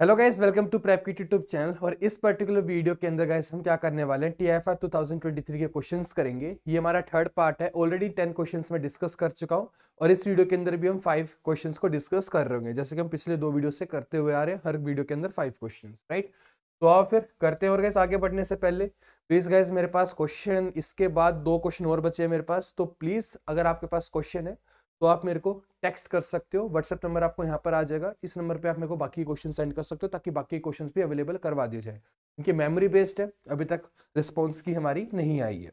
Hello guys, welcome to Prep Kit YouTube channel. और इस particular video के अंदर गाइस हम क्या करने वाले हैं, TIFR 2023 के क्वेश्चंस करेंगे। ये हमारा थर्ड पार्ट है। ऑलरेडी 10 क्वेश्चंस में डिस्कस कर चुका हूँ और इस वीडियो के अंदर भी हम 5 क्वेश्चंस को डिस्कस कर रहे होंगे, जैसे कि हम पिछले 2 वीडियो से करते हुए आ रहे हैं। हर वीडियो के अंदर 5 क्वेश्चन, राइट। तो आओ फिर करते हैं। और गाइस आगे बढ़ने से पहले प्लीज गाइस, मेरे पास क्वेश्चन इसके बाद 2 क्वेश्चन और बचे हैं मेरे पास, तो प्लीज अगर आपके पास क्वेश्चन है तो आप मेरे को टेक्स्ट कर सकते हो। व्हाट्सएप नंबर आपको यहाँ पर आ जाएगा, इस नंबर पे आप मेरे को बाकी क्वेश्चन सेंड कर सकते हो ताकि बाकी क्वेश्चंस भी अवेलेबल करवा दिए जाए, क्योंकि मेमोरी बेस्ड है। अभी तक रिस्पॉन्स की हमारी नहीं आई है,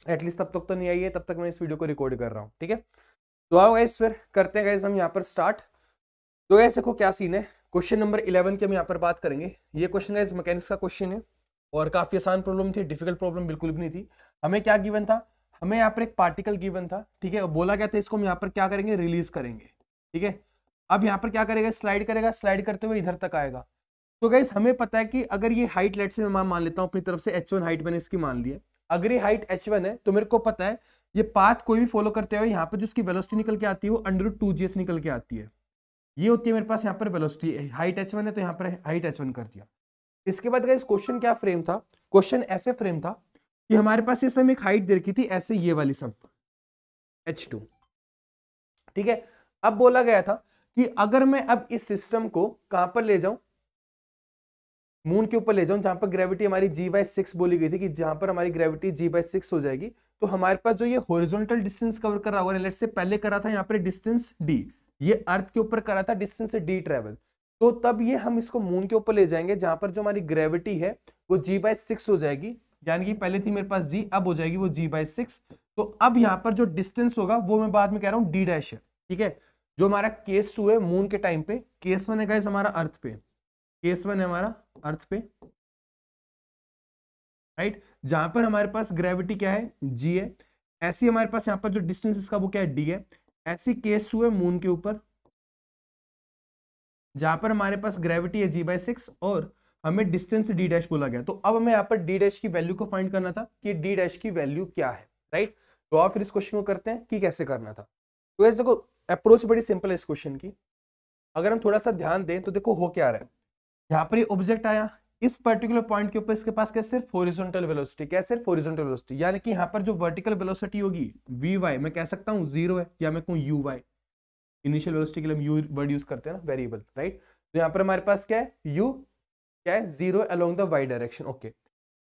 एटलीस्ट तब तक तो नहीं आई है, तब तक मैं इस वीडियो को रिकॉर्ड कर रहा हूँ, ठीक है। तो आओ गाइस फिर करते हैं गाइस हम यहाँ पर स्टार्ट। तो गाइस देखो क्या सीन है, क्वेश्चन नंबर 11 की हम यहाँ पर बात करेंगे। ये क्वेश्चन गाइस मैकेनिक्स का क्वेश्चन है और काफी आसान प्रॉब्लम थी, डिफिकल्ट प्रॉब्लम बिल्कुल भी नहीं थी। हमें क्या गिवन था, हमें यहाँ पर एक पार्टिकल गिवन था, ठीक है। बोला गया था इसको हम यहाँ पर क्या करेंगे, रिलीज करेंगे, ठीक है। अब यहाँ पर क्या करेगा, स्लाइड करेगा, स्लाइड करते हुए इधर तक आएगा। तो गाइस हमें पता है कि अगर ये हाइट, लेट से मैं मान लेता हूँ अपनी तरफ से h1 हाइट मैंने इसकी मान ली है। अगर ये हाइट h1 है तो मेरे को पता है ये पाथ कोई भी फॉलो करते हुए यहाँ पर जो उसकी वेलोसिटी निकल के आती है वो √2gs निकल के आती है। ये होती है मेरे पास यहाँ पर वेलोसिटी। हाइट h1 है तो यहाँ पर हाइट h1 कर दिया। इसके बाद गाइस क्वेश्चन क्या फ्रेम था, क्वेश्चन ऐसे फ्रेम था कि हमारे पास ये सम एक हाइट दे रखी थी, ऐसे ये वाली सम h2, ठीक है। अब बोला गया था कि अगर मैं अब इस सिस्टम को कहां पर ले जाऊं, मून के ऊपर ले जाऊं, जहां पर ग्रेविटी हमारी g/6 बोली गई थी कि जहां पर हमारी ग्रेविटी g/6 हो जाएगी, तो हमारे पास जो ये हॉरिजॉन्टल डिस्टेंस कवर कर रहा होगा, लेट्स से पहले करा था यहाँ पर डिस्टेंस d, ये अर्थ के ऊपर करा था डिस्टेंस d ट्रेवल, तो तब ये हम इसको मून के ऊपर ले जाएंगे जहां पर जो हमारी ग्रेविटी है वो g/6 हो जाएगी। यानी कि पहले थी मेरे पास g, अब हो जाएगी वो g/6। तो अब यहाँ पर जो डिस्टेंस होगा वो मैं बाद में कह रहा हूँ d' है, ठीक है। जो हमारा केस 2 है मून के टाइम पे, केस 1 है गाइस हमारा अर्थ पे, केस 1 है हमारा अर्थ पे, राइट। जहां पर हमारे पास ग्रेविटी क्या है, g है। ऐसी हमारे पास यहाँ पर जो डिस्टेंस इसका वो क्या है, d है। ऐसी केस 2 है मून के ऊपर, जहां पर हमारे पास ग्रेविटी है g/6 और हमें डिस्टेंस d' बोला गया। तो अब हमें यहाँ पर d' की वैल्यू को फाइंड करना था कि d' की वैल्यू क्या है, राइट। तो आप फिर इस क्वेश्चन को करते हैं कि कैसे करना था। तो ऐसे देखो अप्रोच बड़ी सिंपल है इस क्वेश्चन की। अगर हम थोड़ा सा ध्यान दें तो देखो हो क्या रहा है, यहाँ पर ये ऑब्जेक्ट आया, इस पर्टिकुलर पॉइंट के ऊपर इसके पास क्या, सिर्फ हॉरिजॉन्टल वेलोसिटी, क्या सिर्फ हॉरिजॉन्टल वेलोसिटी, यानी कि यहाँ पर जो वर्टिकल वेलोसिटी होगी vy, मैं कह सकता हूँ 0 है, या मैं कहूँ uy। इनिशियल वेलोसिटी के लिए हम यू वर्ड यूज करते हैं ना, वेरिएबल, राइट। तो यहाँ पर हमारे पास क्या है, u क्या है, 0 along the y direction, okay.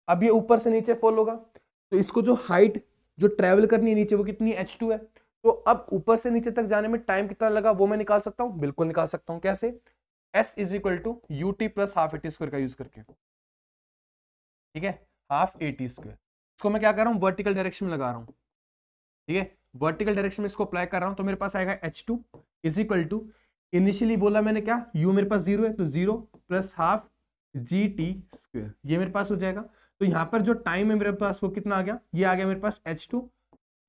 अब ये ऊपर से नीचे फॉल होगा, तो इसको जो हाइट जो ट्रेवल करनी है नीचे वो कितनी है, h2 है। तो अब ऊपर से नीचे तक जाने में टाइम कितना लगा वो मैं निकाल सकता हूं, बिल्कुल निकाल सकता हूं। कैसे, s is equal to ut plus half AT square का यूज करके, ठीक है, हाफ AT स्क्वायर। इसको मैं क्या कर रहा हूं, वर्टिकल डायरेक्शन में लगा रहा हूं, ठीक है, वर्टिकल डायरेक्शन में इसको अप्लाई कर रहा हूं। तो मेरे पास आएगा h2 is equal to, initially बोला मैंने क्या, u मेरे पास 0 है तो 0 प्लस हाफ gt स्क्वायर, ये मेरे पास हो जाएगा। तो यहाँ पर जो टाइम है मेरे पास वो कितना आ गया, ये आ गया मेरे पास h2,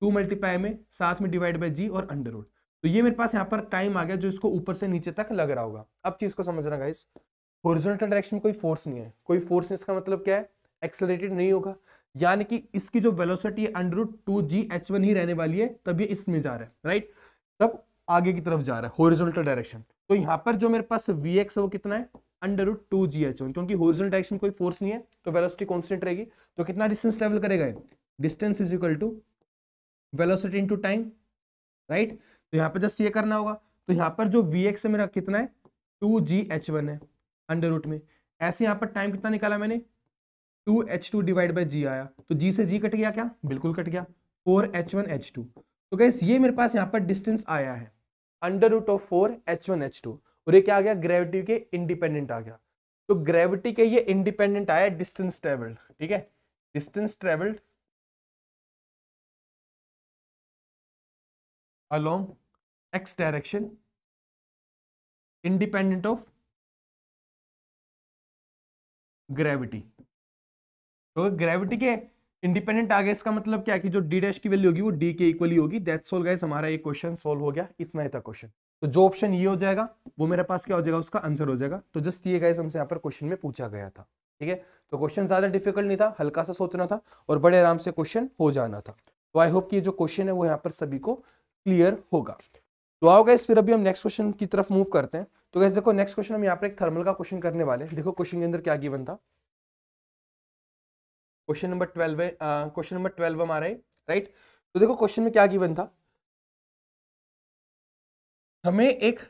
2 मल्टीप्लाई में साथ में डिवाइड बाय g और अंडर रूट। तो ये मेरे पास यहाँ पर टाइम आ गया जो इसको ऊपर से नीचे तक लग रहा होगा। अब चीज को समझना गाइस, हॉरिजॉन्टल डायरेक्शन में कोई फोर्स नहीं है, कोई फोर्स इसका मतलब क्या है, एक्सेलरेटेड नहीं होगा, यानी कि इसकी जो वेलोसिटी है √2gh1 ही रहने वाली है, तब ये इसमें जा रहा है, राइट, तब आगे की तरफ जा रहा है हॉरिजॉन्टल डायरेक्शन। तो यहाँ पर जो मेरे पास vx है वो कितना है, √2gh1, क्योंकि हॉरिजॉन्टल डायरेक्शन में कोई फोर्स नहीं है तो वेलोसिटी कांस्टेंट रहेगी। तो कितना डिस्टेंस ट्रेवल करेगा, distance is equal to velocity into time, right. तो यहाँ पर जस्ट ये करना होगा। तो यहाँ पर जो vx है मेरा कितना है, 2gh1 है अंडर रूट में। ऐसे यहाँ पर टाइम कितना निकाला मैंने, 2h2 डिवाइड बाय g आया, तो g से g कट गया क्या, बिल्कुल कट गया, 4h1h2। तो गाइस ये मेरे पास यहाँ पर डिस्टेंस आया है √4h1h2, और ये क्या आ गया, ग्रेविटी के इंडिपेंडेंट आ गया। तो ग्रेविटी के ये इंडिपेंडेंट आया डिस्टेंस ट्रेवल्ड, ठीक है, distance travelled along x direction independent of gravity। तो ग्रेविटी के इंडिपेंडेंट आ गया, इसका मतलब क्या है कि जो d' की वैल्यू होगी वो d के इक्वली होगी। दैट्स ऑल गाइस, हमारा ये क्वेश्चन सॉल्व हो गया, इतना ही था क्वेश्चन। तो जो ऑप्शन ये हो जाएगा वो मेरे पास क्या हो जाएगा, उसका आंसर हो जाएगा। तो जस्ट ये गाइस हमसे यहाँ पर क्वेश्चन में पूछा गया था, ठीक है। तो क्वेश्चन ज्यादा डिफिकल्ट नहीं था, हल्का सा सोचना था और बड़े आराम से क्वेश्चन हो जाना था। तो आई होप कि जो क्वेश्चन है वो यहाँ पर सभी को क्लियर होगा। तो आओ गाइस फिर अभी हम नेक्स्ट क्वेश्चन की तरफ मूव करते हैं। तो गाइस देखो नेक्स्ट क्वेश्चन हम यहाँ पर एक थर्मल का क्वेश्चन करने वाले हैं। देखो क्वेश्चन के अंदर क्या गिवन था, क्वेश्चन नंबर 12 है, क्वेश्चन नंबर 12 हमारा है, राइट। तो देखो क्वेश्चन में क्या गिवन था, हमें एक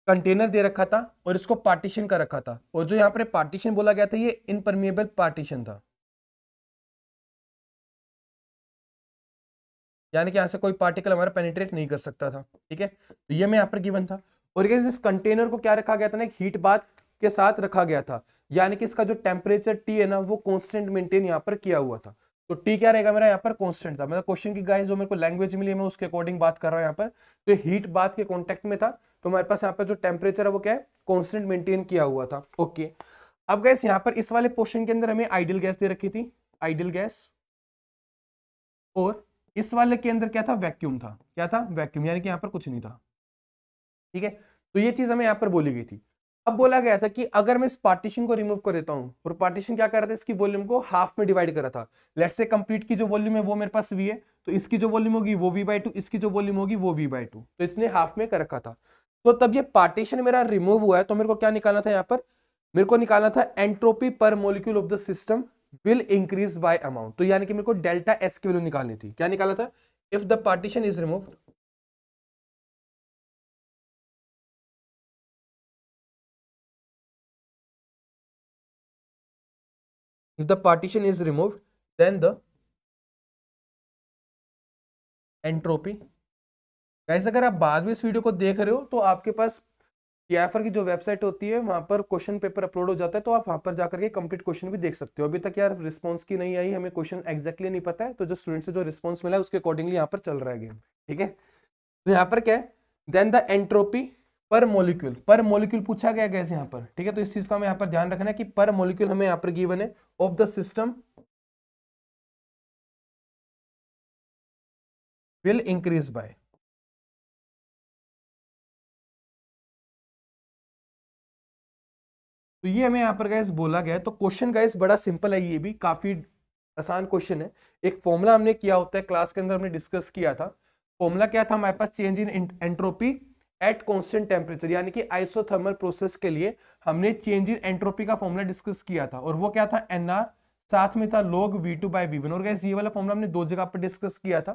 कंटेनर दे रखा था और इसको पार्टीशन का रखा था, और जो यहाँ पर पार्टीशन बोला गया था ये इनपरमिएबल पार्टीशन था, यानी कि यहाँ से कोई पार्टिकल हमारा पेनिट्रेट नहीं कर सकता था, ठीक है। तो ये मैं यहाँ पर गिवन था, और इस कंटेनर को क्या रखा गया था ना, एक हीट बाथ के साथ रखा गया था, यानी कि इसका जो टेम्परेचर टी है ना वो कांस्टेंट मेंटेन यहाँ पर किया हुआ था। तो टी क्या रहेगा मेरा यहाँ पर कांस्टेंट था, मतलब क्वेश्चन की गाइस जो मेरे को लैंग्वेज मिली है मैं उसके अकॉर्डिंग बात कर रहा हूँ यहाँ पर। तो हीट बाथ के कॉन्टेक्ट में था, तो हमारे पास यहाँ पर जो टेम्परेचर है वो क्या है, कॉन्स्टेंट मेंटेन किया हुआ था। ओके, अब गैस यहाँ पर इस वाले पोर्शन के अंदर हमें आइडियल गैस दे रखी थी, आइडियल गैस, और इस वाले के अंदर क्या था, वैक्यूम था। क्या था, वैक्यूम, यानी कि यहाँ पर कुछ नहीं था, ठीक है। तो ये चीज हमें यहाँ पर बोली गई थी। अब बोला गया था कि अगर मैं इस पार्टीशन को रिमूव कर देता हूं, और पार्टीशन क्या कर रहा था, इसकी वॉल्यूम को हाफ में डिवाइड करा था। लेट्स से कंप्लीट की जो वॉल्यूम है वो मेरे पास v है, तो इसकी जो वॉल्यूम होगी वो v/2, इसकी जो वॉल्यूम होगी वो v/2, तो इसने हाफ में कर रखा था। तो तब ये पार्टीशन मेरा रिमूव हुआ है, तो मेरे को क्या निकालना था यहाँ पर, मेरे को निकालना था एंट्रोपी पर molecule of the system will increase by amount. तो यानी कि मेरे को डेल्टा एस की वैल्यू निकालनी थी। क्या निकाला था, if the partition is removed, if the partition is removed then the entropy। Guys अगर आप बाद में इस वीडियो को देख रहे हो तो आपके पास टीएफआर की जो वेबसाइट होती है वहां पर क्वेश्चन पेपर अपलोड हो जाता है, तो आप वहां पर जाकर के कंप्लीट क्वेश्चन भी देख सकते हो। अभी तक यार रिस्पांस की नहीं आई, हमें क्वेश्चन एग्जैक्टली नहीं पता है, तो जो स्टूडेंट से जो रिस्पांस मिला है उसके अकॉर्डिंगली यहाँ पर चल रहा है गेम, ठीक है। तो यहाँ पर क्या है, देन द एंट्रोपी पर मॉलिक्यूल पूछा गया गैस यहाँ पर, ठीक है। तो इस चीज का हमें यहाँ पर ध्यान रखना है कि पर मॉलिक्यूल हमें यहाँ पर गिवन है of the system will increase by. तो ये हमें यहाँ पर गैस बोला गया है। तो क्वेश्चन गैस बड़ा सिंपल है, ये भी काफी आसान क्वेश्चन है। एक फॉर्मूला हमने किया होता है, क्लास के अंदर हमने डिस्कस किया था। फॉर्मूला क्या था हमारे पास, change in entropy at constant temperature, यानी कि आइसोथर्मल प्रोसेस के लिए हमने चेंज इन एंट्रोपी का फॉर्मूला डिस्कस किया था, और वो क्या था, NR, साथ में था log V2/V1। और गैस ये वाला फॉर्मूला हमने दो जगह पर डिस्कस किया था।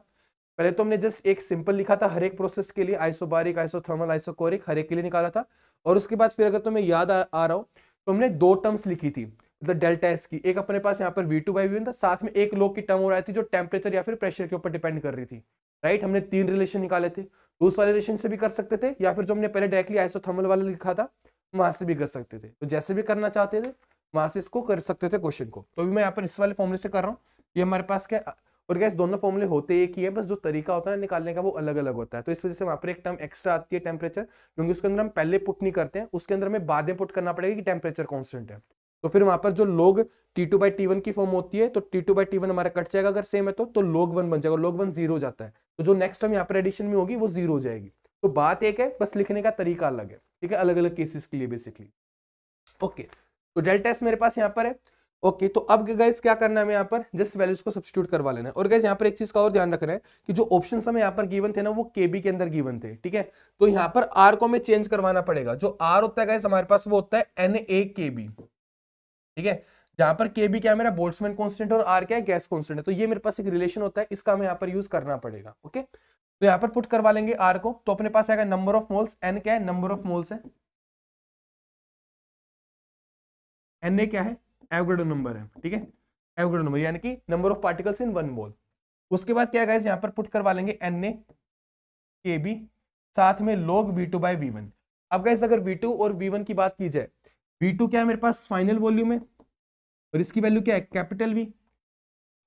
पहले तो हमने जस्ट एक सिंपल लिखा था हर एक प्रोसेस के लिए, आइसोबारिक, आइसोथर्मल, आइसोकोरिक, हर एक के लिए निकाला था। और उसके बाद फिर अगर तुम्हें याद आ रहा हो तो हमने दो टर्म्स लिखी थी, मतलब डेल्टा एस की। एक अपने पास यहाँ पर V2/V1 था, साथ में एक log की टर्म हो रही थी जो टेम्परेचर या फिर प्रेशर के ऊपर डिपेंड कर रही थी, राइट। हमने तीन रिलेशन निकाले थे, तो उस वाले रिलेशन से भी कर सकते थे, या फिर जो हमने पहले डायरेक्टली आइसोथर्मल वाला लिखा था वहां से भी कर सकते थे। तो जैसे भी करना चाहते थे वहां से इसको कर सकते थे क्वेश्चन को। तो अभी मैं यहाँ पर इस वाले फॉर्मूले से कर रहा हूँ, ये हमारे पास क्या, और गैस दोनों फॉर्मूले होते एक ही है, बस जो तरीका होता है ना निकालने का वो अलग अलग होता है। तो इस वजह से वहां पर एक टर्म एक्स्ट्रा आती है टेम्परेचर, क्योंकि उसके अंदर हम पहले पुट नहीं करते हैं, उसके अंदर हमें बाद में पुट करना पड़ेगा कि टेम्परेचर कॉन्स्टेंट है। तो फिर वहां पर जो log T2/T1 की फॉर्म होती है, तो T2/T1 हमारा कट जाएगा अगर सेम है तो log 1 बन जाएगा, log 1 जीरो हो जाता है, तो जो नेक्स्ट टर्म यहाँ पर एडिशन में होगी वो जीरो हो जाएगी। तो बात एक है, बस लिखने का तरीका अलग है, ठीक है, अलग अलग केसेस के लिए बेसिकली। ओके, तो डेल्टा एस मेरे पास यहाँ पर है। ओके, तो अब गाइस क्या करना है, हमें यहाँ पर जस्ट वैल्यूज को सब्स्टिट्यूट करवा लेना है। और गाइस यहाँ पर एक चीज का और ध्यान रखना है कि जो ऑप्शंस हमें यहाँ पर गिवन थे ना वो केबी के अंदर गिवन थे, ठीक है। तो यहाँ पर आर को हमें चेंज करवाना पड़ेगा। जो आर होता है गाइस हमारे पास वो होता है NaKb, ठीक है। जहां पर केबी क्या है मेरा बोल्ट्जमैन कांस्टेंट, और आर क्या है गैस कांस्टेंट है। तो ये मेरे पास एक रिलेशन होता है, इसका हमें यहाँ पर यूज करना पड़ेगा। ओके, तो यहाँ पर पुट करवा लेंगे आर को, तो अपने पास आएगा नंबर ऑफ मोल्स, एन क्या है, नंबर ऑफ मोल्स है, Na क्या है, एवोगाड्रो नंबर है, ठीक है, एवोगाड्रो नंबर यानी कि number of particles in one mole. उसके बाद क्या है गाइस, यहाँ पर पुट करवा लेंगे NaKb, साथ में log V2/V1। अब गाइस अगर V2 और V1 की बात की जाए, V2 क्या है मेरे पास फाइनल वॉल्यूम है, और इसकी वैल्यू क्या है कैपिटल V,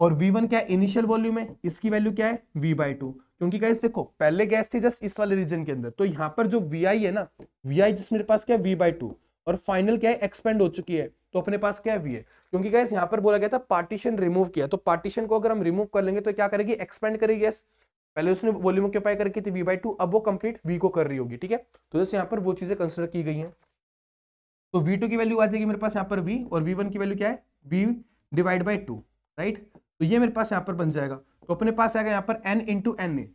और V1 क्या है इनिशियल वॉल्यूम है, इसकी वैल्यू क्या है V/2। क्योंकि गाइस देखो पहले गैस थी जस्ट इस वाले रीजन के अंदर, तो यहाँ पर जो Vi है ना, Vi जिस मेरे पास क्या है V/2, और फाइनल क्या है एक्सपेंड हो चुकी है, तो अपने पास क्या है V है। क्योंकि गाइस यहाँ पर बोला गया था पार्टीशन रिमूव किया, तो पार्टीशन को अगर हम रिमूव कर लेंगे तो क्या करेगी, एक्सपेंड करेगी गैस। पहले उसने वॉल्यूम ऑक्यूपाई करके थी V/2, अब वो कंप्लीट V को कर रही होगी, ठीक है। तो जैसे यहाँ पर वो चीजें कंसिडर की गई हैं। तो V2 की वैल्यू आ जाएगी मेरे पास यहाँ पर V, और V1 की वैल्यू क्या है V/2, राइट। तो ये मेरे पास यहाँ पर बन जाएगा। तो अपने पास आएगा यहाँ पर N ×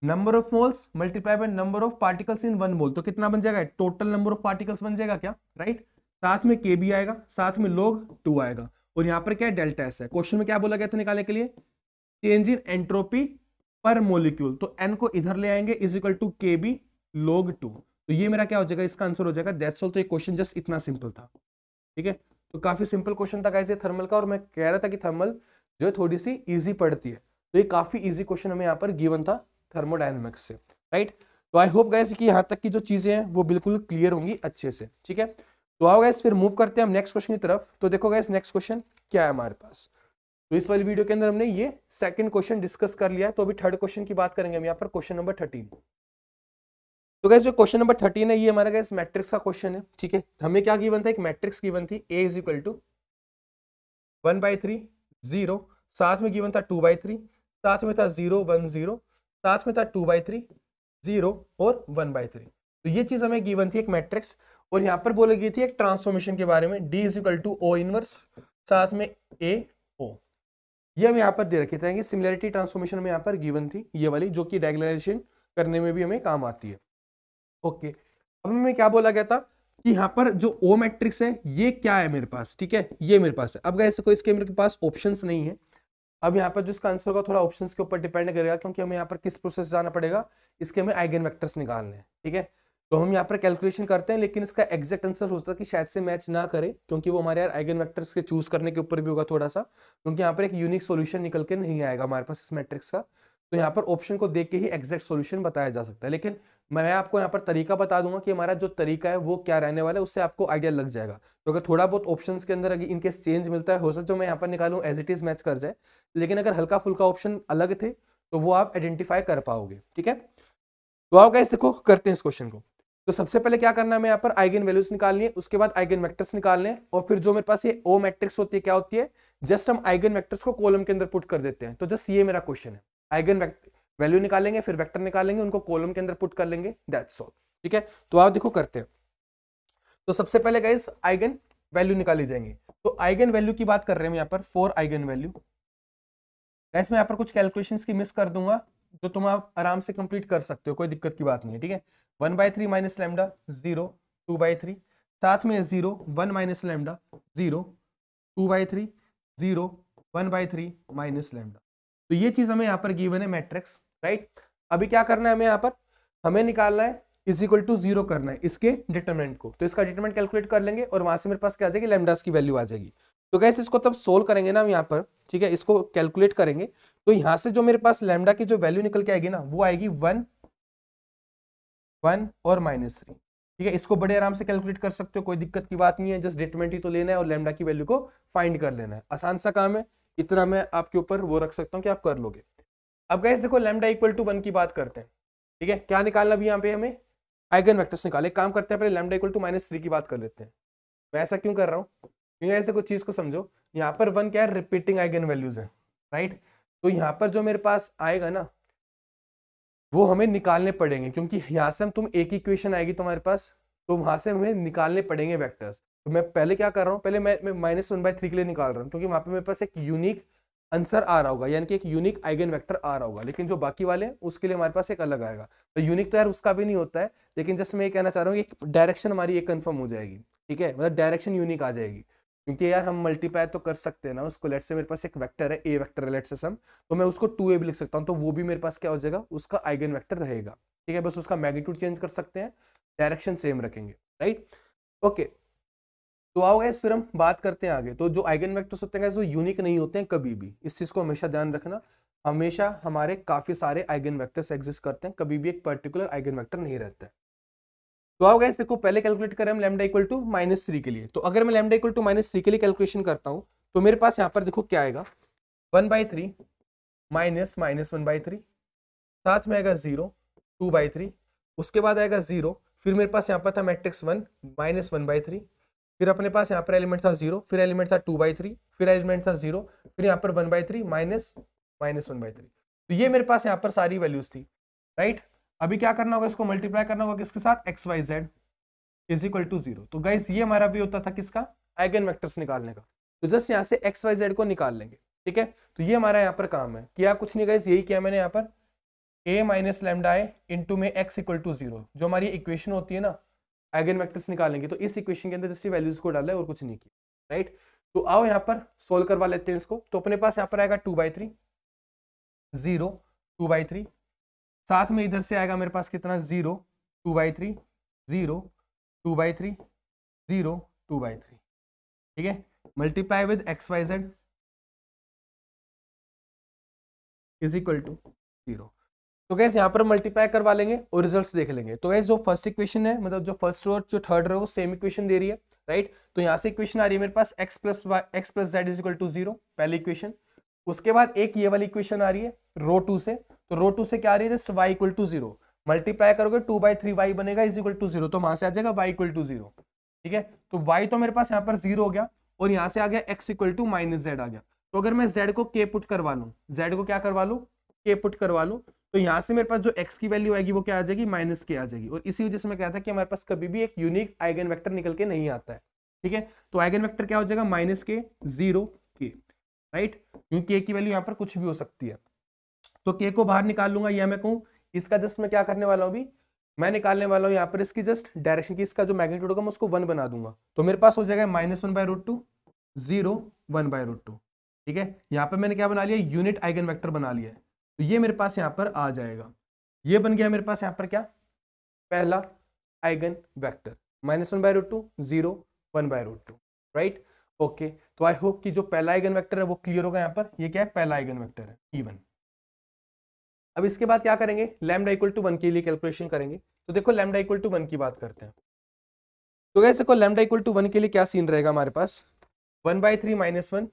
Na, number of moles multiply by number of particles in one mole, तो कितना बन जाएगा, टोटल नंबर ऑफ पार्टिकल्स बन जाएगा क्या, राइट। साथ में के भी आएगा, साथ में log 2 आएगा, और यहाँ पर क्या है, डेल्टा एस है। क्वेश्चन में क्या बोला गया था निकालने के लिए, चेंज इन एंट्रोपी पर मोलिक्यूल, तो एन को इधर ले आएंगे इज इक्वल टू के बी log 2, तो ये मेरा क्या हो जाएगा, इसका आंसर हो जाएगा, दैट्स ऑल। तो ये क्वेश्चन जस्ट इतना सिंपल था, ठीक है। तो काफी सिंपल क्वेश्चन था गाइस ये थर्मल का, और मैं कह रहा था कि थर्मल जो है थोड़ी सी इजी पड़ती है, तो ये काफी इजी क्वेश्चन हमें यहाँ पर गिवन था थर्मोडायनेमिक्स से, राइट। तो आई होप गाइस कि यहाँ तक की जो चीजें हैं वो बिल्कुल क्लियर होंगी अच्छे से, ठीक है। तो आओ गाइस फिर मूव करते हैं हम नेक्स्ट क्वेश्चन की तरफ। तो देखो गाइस नेक्स्ट क्वेश्चन क्या है हमारे पास। तो इस वाली वीडियो के अंदर हमने ये सेकंड क्वेश्चन डिस्कस कर लिया है, तो अभी थर्ड क्वेश्चन की बात करेंगे हम यहाँ पर, क्वेश्चन नंबर 13। तो गाइस जो क्वेश्चन नंबर 13 है ये हमारा गाइस मैट्रिक्स का क्वेश्चन है, ठीक है। हमें क्या गिवन था, एक मैट्रिक्स गिवन थी, A इज इक्वल टू 1/3 0, साथ में गिवन था 2/3, साथ में था 0 1 0, साथ में था 2/3 0 और 1/3। तो ये चीज हमें गिवन थी एक मैट्रिक्स, और यहाँ पर बोली गई थी एक ट्रांसफॉर्मेशन के बारे में, D is equal to O inverse, साथ में A O, ये हम यहाँ पर दे रखे थे। सिमिलरिटी ट्रांसफॉर्मेशन में यहाँ पर गिवन थी ये वाली, जो कि डायगोनलाइजेशन करने में भी हमें काम आती है, ओके। अब हमें क्या बोला गया था कि यहाँ पर जो O मैट्रिक्स है ये क्या है मेरे पास, ठीक है, ये मेरे पास है। अब गाइस कोई इसके मेरे पास ऑप्शंस नहीं है, अब यहाँ पर जो इसका आंसर होगा थोड़ा ऑप्शंस के ऊपर डिपेंड करेगा, क्योंकि हमें यहाँ पर किस प्रोसेस जाना पड़ेगा, इसके हमें आइगन वेक्टर्स निकालने हैं, ठीक है। तो हम यहाँ पर कैलकुलेशन करते हैं, लेकिन इसका एग्जैक्ट आंसर हो सकता है कि शायद से मैच ना करे, क्योंकि वो हमारे यार आइगन वेक्टर्स के चूज करने के ऊपर भी होगा थोड़ा सा, क्योंकि यहाँ पर एक यूनिक सॉल्यूशन निकल के नहीं आएगा हमारे पास इस मैट्रिक्स का। तो यहाँ पर ऑप्शन को देख के ही एग्जैक्ट सॉल्यूशन बताया जा सकता है, लेकिन मैं आपको यहाँ पर तरीका बता दूंगा कि हमारा जो तरीका है वो क्या रहने वाला है, उससे आपको आइडिया लग जाएगा। तो अगर थोड़ा बहुत ऑप्शंस के अंदर अगर इनकेस चेंज मिलता है, हो सकता है जो मैं यहाँ पर निकालूं एज इट इज मैच कर जाए, लेकिन अगर हल्का फुल्का ऑप्शन अलग थे तो वो आप आइडेंटिफाई कर पाओगे, ठीक है। तो आओ गाइस देखो करते हैं इस क्वेश्चन को। तो सबसे पहले क्या करना है, हमें यहाँ पर आइगन वैल्यूज निकालनी है, उसके बाद आइगन वेक्टर्स निकालने हैं, और फिर जो मेरे पास ये ओ मैट्रिक्स होती है क्या होती है, जस्ट हम आइगन वेक्टर्स को कॉलम के अंदर पुट कर देते हैं। तो जस्ट ये मेरा क्वेश्चन है, आइगन वैल्यू निकालेंगे, फिर वेक्टर निकालेंगे, उनको कॉलम के अंदर पुट कर लेंगे, दैट्स ऑल, ठीक है। तो आप देखो करते हैं। तो सबसे पहले गाइस आइगन वैल्यू निकाली जाएंगे। तो आइगन वैल्यू की बात कर रहे हैं यहाँ पर, 4 आइगन वैल्यू। गाइस मैं यहाँ पर कुछ कैलकुलेशंस की मिस कर दूंगा, जो तुम आप आराम से कंप्लीट कर सकते हो, कोई दिक्कत की बात नहीं है, ठीक है। 1/3 माइनस लैम्डा 0, 2/3, साथ में 0 1 माइनस लैम्डा 0, 2/3 0 1/3 माइनस लैम्डा। तो ये चीज हमें यहाँ पर गिवन है मैट्रिक्स, राइट। अभी क्या करना है हमें यहाँ पर, हमें निकालना है इज इक्वल टू 0 करना है इसके डिटरमिनेंट को। तो इसका डिटरमिनेंट कैलकुलेट कर लेंगे, और वहां से मेरे पास क्या आ जाएगी, लैम्डास की वैल्यू आ जाएगी। तो कैसे इसको तब सोल्व करेंगे ना हम यहाँ पर, ठीक है, इसको कैलकुलेट करेंगे। तो यहाँ से जो मेरे पास लैम्डा की जो वैल्यू निकल के आएगी ना, वो आएगी 1 1 और -3, ठीक है। इसको बड़े आराम से कैलकुलेट कर सकते हो, कोई दिक्कत की बात नहीं है, जस्ट डिटरमिनेंट ही तो लेना है और लैम्डा की वैल्यू को फाइंड कर लेना है, आसान सा काम है। इतना मैं आपके ऊपर वो रख सकता हूँ कि आप कर लोगे। अब गाइस देखो लैम्डा इक्वल टू 1 की बात करते हैं, ठीक है। क्या निकालना भी यहाँ पे हमें, आइगन वेक्टर्स निकाले। काम करते हैं पहले लैम्डा इक्वल टू -3 की बात कर लेते हैं। मैं ऐसा क्यों कर रहा हूँ, क्योंकि ऐसे कुछ चीज को समझो, यहाँ पर 1 क्या है, रिपीटिंग आइगन वैल्यूज है, राइट। तो यहाँ पर जो मेरे पास आएगा ना, वो हमें निकालने पड़ेंगे, क्योंकि यहाँ से हम तुम एक इक्वेशन आएगी तुम्हारे पास, तो वहां से हमें निकालने पड़ेंगे वेक्टर्स। तो मैं पहले क्या कर रहा हूँ, पहले मैं -1/3 के लिए निकाल रहा हूँ, क्योंकि वहां पे मेरे पास एक यूनिक आंसर आ रहा होगा, यानी कि एक यूनिक आइगन वेक्टर आ रहा होगा। लेकिन जो बाकी वाले हैं उसके लिए हमारे पास एक अलग आएगा। तो यूनिक तो यार उसका भी नहीं होता है, लेकिन जस्ट मैं ये कहना चाह रहा हूँ कि डायरेक्शन हमारी एक कंफर्म हो जाएगी, ठीक है, मतलब डायरेक्शन यूनिक आ जाएगी। क्योंकि यार हम मल्टीप्लाई तो कर सकते हैं ना उसको, लेट्स से मेरे पास एक वेक्टर है, ए वेक्टर है लेट्स से सम, तो मैं उसको 2a भी लिख सकता हूँ, तो वो भी मेरे पास क्या हो जाएगा, उसका आइगन वेक्टर रहेगा, ठीक है। बस उसका मैग्नीट्यूड चेंज कर सकते हैं, डायरेक्शन सेम रखेंगे, राइट, ओके। तो आओ गाइस फिर हम बात करते हैं आगे। तो जो आइगन वेक्टर्स होते हैं गाइस, वो यूनिक नहीं होते हैं कभी भी, इस चीज को हमेशा ध्यान रखना। हमेशा हमारे काफी सारे आइगन वेक्टर्स एग्जिस्ट करते हैं, कभी भी एक पर्टिकुलर आइगन वेक्टर नहीं रहता है। तो आओ गाइस देखो पहले कैलकुलेट करें हम लैम्डा इक्वल टू -3 के लिए। तो अगर मैं लैम्डा इक्वल टू -3 के लिए कैलकुलेशन करता हूं, तो मेरे पास यहाँ पर देखो क्या आएगा, 1/3 माइनस -1/3, साथ में आएगा 0 2/3, उसके बाद आएगा 0, फिर मेरे पास यहाँ पर था मैट्रिक्स 1 -1/3, फिर अपने पास यहाँ पर एलिमेंट था 0, फिर एलिमेंट था 2/3, फिर एलिमेंट था 0, फिर यहाँ पर 1/3 -1/3। तो ये मेरे पास यहाँ पर सारी वैल्यूज थी, राइट। अभी क्या करना होगा, इसको मल्टीप्लाई करना होगा किसके साथ, XYZ इज इक्वल टू 0। तो गाइस ये हमारा भी होता था किसका, आइगन वेक्टर्स निकालने का। तो जस्ट यहाँ से XYZ को निकाल लेंगे, ठीक है। तो ये हमारा यहाँ पर काम है, किया कुछ नहीं गाइस, यही किया मैंने यहाँ पर, a minus lambda I into में x इक्वल टू 0, जो हमारी इक्वेशन होती है ना आइगन वेक्टर्स निकालेंगे, तो इस इक्वेशन के अंदर जैसे वैल्यूज को डाला है और कुछ नहीं किया, राइट। तो आओ यहाँ पर सोल्व करवा लेते हैं इसको। तो अपने पास यहाँ पर आएगा 2/3 0 2/3, साथ में इधर से आएगा मेरे पास कितना 0 2/3 0 2/3 0 2/3, ठीक है। Multiply with XYZ is equal to 0। तो गैस यहाँ पर मल्टीप्लाई करवा लेंगे और रिजल्ट्स देख लेंगे। तो गैस जो फर्स्ट इक्वेशन है, मतलब जो फर्स्ट रो और जो थर्ड रो, वो सेम इक्वेशन दे रही है, राइट। तो यहाँ से इक्वेशन आ रही है मेरे पास x plus z is equal to 0, पहली इक्वेशन। उसके बाद एक ये वाली इक्वेशन आ रही है रो 2 से, तो रो 2 से क्या आ रही है, just y equal to 0, multiply करोगे 2/3y बनेगा इज इक्वल टू 0, तो वहां से आ जाएगा y इक्वल टू 0, ठीक है। तो y तो मेरे पास यहाँ पर 0 हो गया और यहाँ से आ गया x equal to minus z आ गया। तो अगर मैं z को k पुट करवा लूँ, z को क्या करवा लूँ, k पुट करवा लूँ, तो यहाँ से मेरे पास जो x की वैल्यू आएगी वो क्या आ जाएगी, माइनस k आ जाएगी। और इसी वजह से मैं कहता कि हमारे पास कभी भी एक यूनिक आइगन वेक्टर निकल के नहीं आता है, ठीक है। तो आइगन वेक्टर क्या हो जाएगा, माइनस k 0 k, राइट, क्योंकि k की वैल्यू यहाँ पर कुछ भी हो सकती है। तो k को बाहर निकाल लूंगा, या मैं कहूँ इसका जस्ट मैं क्या करने वाला हूँ, अभी मैं निकालने वाला हूँ यहाँ पर इसकी जस्ट डायरेक्शन की, इसका जो मैग्नीट्यूड होगा मैं उसको 1 बना दूंगा। तो मेरे पास हो जाएगा -1/√2 0 1/√2, ठीक है। यहाँ पर मैंने क्या बना लिया, यूनिट आइगन वेक्टर बना लिया है। तो ये मेरे पास यहाँ पर आ जाएगा, ये बन गया मेरे पास यहाँ पर क्या, पहला आइगन वेक्टर -1/√2 0 1/√2, राइट। ओके, तो आई होप कि जो पहला आइगन वेक्टर है वो क्लियर होगा। यहाँ पर ये क्या है, पहला आइगन वेक्टर है E1। अब इसके बाद क्या करेंगे, लैम्डा इक्वल टू 1 के लिए कैलकुलेशन करेंगे। तो देखो लैम्डा इक्वल टू 1 की बात करते हैं। तो कैसे देखो लैम्डा इक्वल टू 1 के लिए क्या सीन रहेगा हमारे पास, 1/3 -1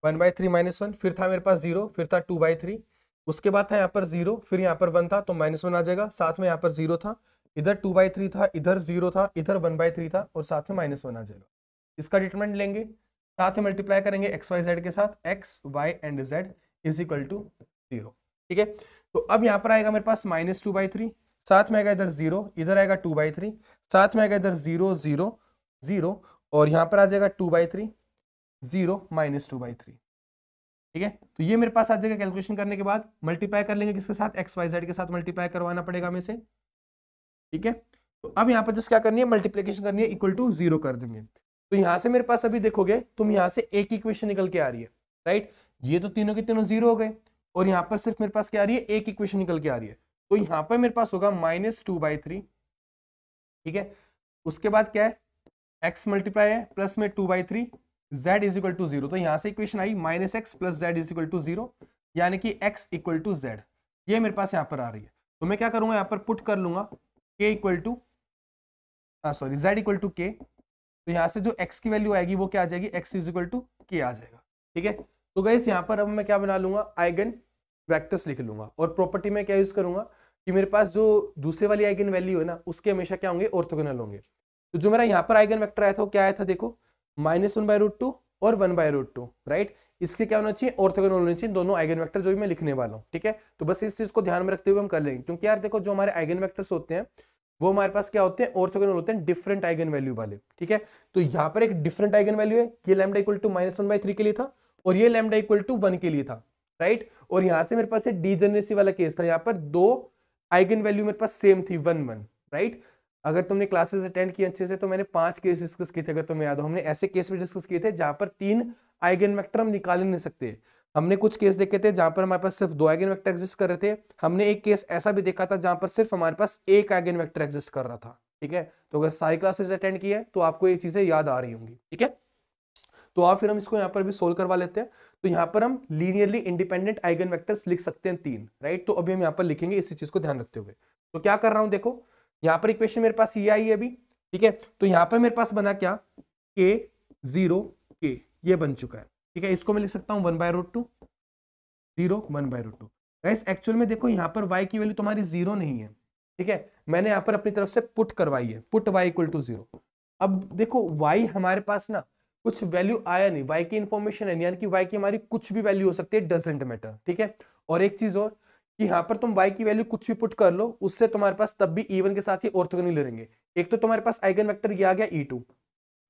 1/3 -1, फिर था मेरे पास 0, फिर था 2/3, उसके बाद था यहाँ पर 0, फिर यहाँ पर 1 था तो -1 आ जाएगा, साथ में यहाँ पर 0 था, इधर 2/3 था, इधर 0 था, इधर 1/3 था और साथ में -1 आ जाएगा। इसका डिटरमिनेंट लेंगे, साथ में मल्टीप्लाई करेंगे XYZ के साथ, x y and z is equal to 0, ठीक है। तो अब यहाँ पर आएगा मेरे पास -2/3, साथ में आएगा इधर 0, इधर आएगा 2/3, साथ में आएगा इधर 0 0 0 और यहाँ पर आ जाएगा 2/3 0 -2/3, ठीक है। तो ये मेरे पास आ जाएगा। कैलकुलेशन करने के बाद मल्टीप्लाई कर लेंगे किसके साथ, XYZ के साथ मल्टीप्लाई करवाना पड़ेगा हमें से, ठीक है। तो अब यहाँ पर जस्ट क्या करनी है, मल्टीप्लीकेशन करनी है, इक्वल टू 0 कर देंगे। तो यहाँ से मेरे पास अभी देखोगे तुम, यहाँ से एक इक्वेशन निकल के आ रही है, राइट। ये तो तीनों के तीनों 0 हो गए और यहाँ पर सिर्फ मेरे पास क्या आ रही है, एक इक्वेशन निकल के आ रही है। तो यहाँ पर मेरे पास होगा -2/3, ठीक है। उसके बाद क्या है, x मल्टीप्लाई है प्लस में 2/3 z इज इक्वल टू 0। तो यहाँ से इक्वेशन आई -x plus z is equal to 0, यानी कि x इक्वल टू z, ये मेरे पास यहाँ पर आ रही है। तो मैं क्या करूंगा, यहाँ पर पुट कर लूंगा k equal to sorry z equal to k। तो यहाँ से जो x की वैल्यू आएगी वो क्या आ जाएगी, x is equal to k आ जाएगा, ठीक है। तो गाइस यहाँ पर अब मैं क्या बना लूंगा, आइगन वेक्टर्स लिख लूंगा और प्रॉपर्टी में क्या यूज करूंगा कि मेरे पास जो दूसरे वाली आइगन वैल्यू है ना उसके हमेशा क्या होंगे, ऑर्थोगोनल होंगे। तो जो मेरा यहाँ पर आइगन वेक्टर आया था वो क्या आया था, देखो -1/√2 और 1/√2, राइट। इसके क्या होना चाहिए, ऑर्थोगोनल होने चाहिए दोनों आइगन वेक्टर जो भी मैं लिखने वाला हूँ, ठीक है। तो बस इस चीज को ध्यान में रखते हुए हम कर लेंगे, क्योंकि यार देखो जो हमारे आइगन वेक्टर्स होते हैं वो हमारे पास क्या होते हैं, ऑर्थोगोनल होते हैं, डिफरेंट आइगन वैल्यू वाले, ठीक है। तो यहाँ पर एक डिफरेंट आइगन वैल्यू है, ये लैम्डा इक्वल टू -1/3 के लिए था और ये लैम्डा इक्वल टू 1 के लिए था, राइट। और यहाँ से मेरे पास डीजेनरेसी वाला केस था, यहाँ पर दो आइगन वैल्यू मेरे पास सेम थी 1 1, राइट। अगर तुमने क्लासेस अटेंड की अच्छे से तो मैंने 5 केस डिस्कस किए थे, अगर तुम्हें याद हो। हमने ऐसे केस भी डिस्कस किए थे जहां पर 3 आइगन वेक्टर हम निकाल नहीं सकते। हमने कुछ केस देखे थे जहां पर हमारे पास सिर्फ 2 आइगन वेक्टर एग्जिस्ट कर रहे थे। हमने एक केस ऐसा भी देखा था जहां पर सिर्फ हमारे पास एक आइगन वेक्टर एग्जिस्ट कर रहा था, ठीक है। तो अगर सारी क्लासेस अटेंड की है तो आपको ये चीजें याद आ रही होंगी, ठीक है। तो आप फिर हम इसको यहाँ पर भी सोल्व करवा लेते हैं। तो यहाँ पर हम लीनियरली इंडिपेंडेंट आइगन वेक्टर्स लिख सकते हैं 3, राइट। तो अभी हम यहाँ पर लिखेंगे इसी चीज को ध्यान रखते हुए। तो क्या कर रहा हूं, देखो यहाँ पर इक्वेशन मेरे पास ये आई है अभी, ठीक है। तो यहाँ पर मेरे पास बना क्या, k 0 k, ये बन चुका है, ठीक है। इसको मैं लिख सकता हूँ 1/√2 0 1/√2। गाइस एक्चुअल में देखो यहाँ पर y की वैल्यू तुम्हारी 0 नहीं है, ठीक है। मैंने यहाँ पर अपनी तरफ से पुट करवाई है, पुट y इक्वल टू 0। अब देखो y हमारे पास ना कुछ वैल्यू आया नहीं, y की इंफॉर्मेशन है, यानी कि y की हमारी कुछ भी वैल्यू हो सकती है, डजंट मैटर, ठीक है। और एक चीज और कि यहाँ पर तुम y की वैल्यू कुछ भी पुट कर लो, उससे तुम्हारे पास तब भी E1 के साथ ही ऑर्थोगोनल रहेंगे। एक तो तुम्हारे पास आइगन वेक्टर ये आ गया E2,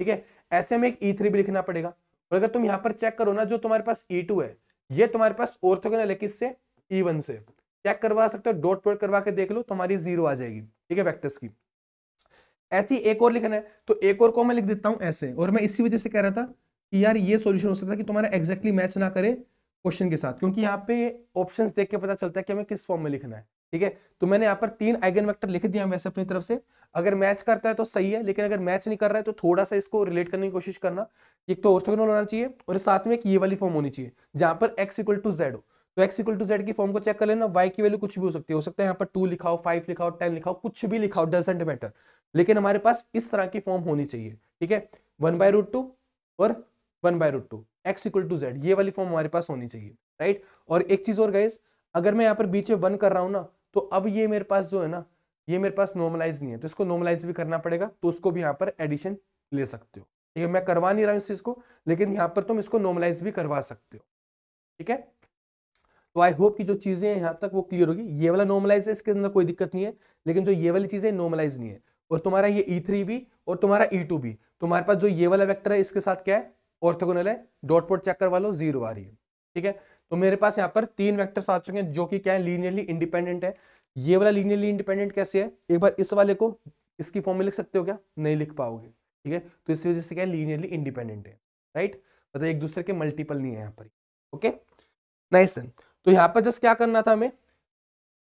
ठीक है। ऐसे में एक E3 भी लिखना पड़ेगा। और अगर तुम यहाँ पर चेक करो ना, जो तुम्हारे पास E2 है ये तुम्हारे पास ऑर्थोगोनल है किससे, E1 से। चेक करवा सकते हो, डॉट प्रोडक्ट करवा के देख लो, तुम्हारी 0 आ जाएगी, ठीक है, वेक्टर्स की। ऐसी एक और लिखना है, तो एक और को मैं लिख देता हूं ऐसे, और मैं इसी वजह से कह रहा था कि यार ये सॉल्यूशन हो सकता है कि तुम्हारा एग्जैक्टली मैच ना करे क्वेश्चन के साथ, क्योंकि यहाँ पे ऑप्शंस देख के पता चलता है कि हमें किस फॉर्म में लिखना है, ठीक है। तो मैंने यहाँ पर 3 आइगन वेक्टर लिख दिया वैसे अपनी तरफ से, अगर मैच करता है तो सही है, लेकिन अगर मैच नहीं कर रहा है तो थोड़ा सा इसको रिलेट करने की कोशिश करना। एक तो ऑर्थोगोनल होना चाहिए और साथ में एक ये वाली फॉर्म होनी चाहिए जहां पर x इक्वल टू जेड हो। तो x इक्वल टू जेड की फॉर्म को चेक कर लेना, y की वैल्यू कुछ भी हो सकता है यहाँ पर 2 लिखाओ, 5 लिखाओ, 10 लिखाओ, कुछ भी लिखाओ, डजंट मैटर, लेकिन हमारे पास इस तरह की फॉर्म होनी चाहिए, ठीक है। 1/√2 और 1/√2 x इक्वल टू जेड, ये वाली फॉर्म हमारे पास होनी चाहिए, राइट। और एक चीज और गाइस, अगर मैं यहाँ पर बीच में 1 कर रहा हूं ना, तो अब ये मेरे पास जो है ना, ये मेरे पास नॉर्मलाइज नहीं है, तो इसको नॉर्मलाइज भी करना पड़ेगा, तो उसको भी यहाँ पर एडिशन ले सकते हो, ठीक है। मैं करवा नहीं रहा हूं इस चीज को, लेकिन यहाँ पर तुम इसको नॉर्मलाइज भी करवा सकते हो, ठीक है। तो आई होप कि जो चीजें हैं यहाँ तक वो क्लियर होगी। ये वाला नॉर्मलाइज है, इसके अंदर कोई दिक्कत नहीं है, लेकिन जो ये वाली चीजें नॉर्मलाइज नहीं है। और तुम्हारा ये E3 भी और तुम्हारा E2 भी, तुम्हारे पास जो ये वाला वेक्टर है इसके साथ क्या है, ऑर्थोगोनल है, डॉट प्रोडक्ट चेक करवा लो, 0 आ रही है, ठीक है। तो मेरे पास यहाँ पर 3 वेक्टर्स आ चुके हैं जो कि क्या है, लीनियरली इंडिपेंडेंट है। ये वाला लीनियरली इंडिपेंडेंट कैसे है, एक बार इस वाले को इसकी फॉर्म में लिख सकते हो क्या, नहीं लिख पाओगे, ठीक है। तो इस वजह से क्या है, लीनियरली इंडिपेंडेंट है, राइट, मतलब एक दूसरे के मल्टीपल नहीं है यहाँ पर, ओके, नाइस। तो यहाँ पर जस्ट क्या करना था हमें,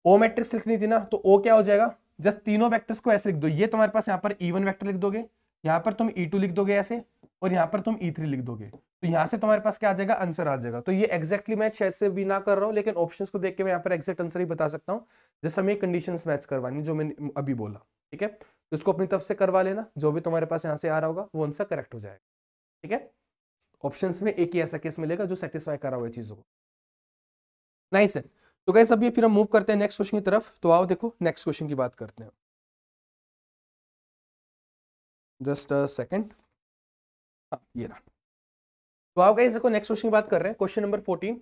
ओ मैट्रिक्स लिखनी थी ना, तो ओ क्या हो जाएगा, जस्ट तीनों वेक्टर्स को ऐसे लिख दो, ये तुम्हारे पास यहाँ पर E1 वेक्टर लिख दोगे, यहाँ पर तुम E2 लिख दोगे ऐसे, और यहाँ पर तुम E3 लिख दोगे, तो यहाँ से तुम्हारे पास क्या आ जाएगा, आंसर आ जाएगा। तो ये एक्जैक्टली मैच ऐसे भी ना कर रहा हूँ, लेकिन ऑप्शंस को देख के मैं यहाँ पर एक्जैक्ट आंसर ही बता सकता हूँ, जैसे हमें कंडीशंस मैच करवानी जो मैंने अभी बोला, ठीक है। तो इसको अपनी तरफ से करवा लेना, जो भी तुम्हारे पास यहाँ से आ रहा होगा वो आंसर करेक्ट हो जाएगा, ठीक है। ऑप्शंस में एक ही ऐसा केस मिलेगा जो सेटिस्फाई करा हुआ है चीजों को, नाइस है। तो गाइस अभी फिर हम मूव करते हैं नेक्स्ट क्वेश्चन की तरफ, तो आओ देखो नेक्स्ट क्वेश्चन की बात करते हैं, जस्ट अ सेकंड, ये रहा। तो आओ गाइस देखो नेक्स्ट क्वेश्चन की बात कर रहे हैं, क्वेश्चन नंबर 14।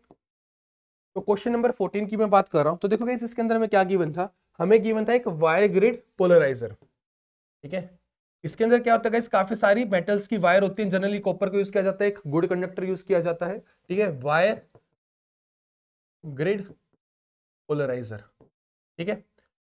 तो क्वेश्चन नंबर 14 की मैं बात कर रहा हूं, तो देखो गाइस इसके अंदर हमें क्या गिवन था, हमें गिवन था एक वायर ग्रिड पोलराइजर, ठीक है। इसके अंदर क्या होता है गाइस, काफी सारी मेटल्स की वायर होती है, जनरली कॉपर को यूज किया जाता है, एक गुड कंडक्टर यूज किया जाता है, ठीक है, वायर ग्रिड पोलराइजर, ठीक है।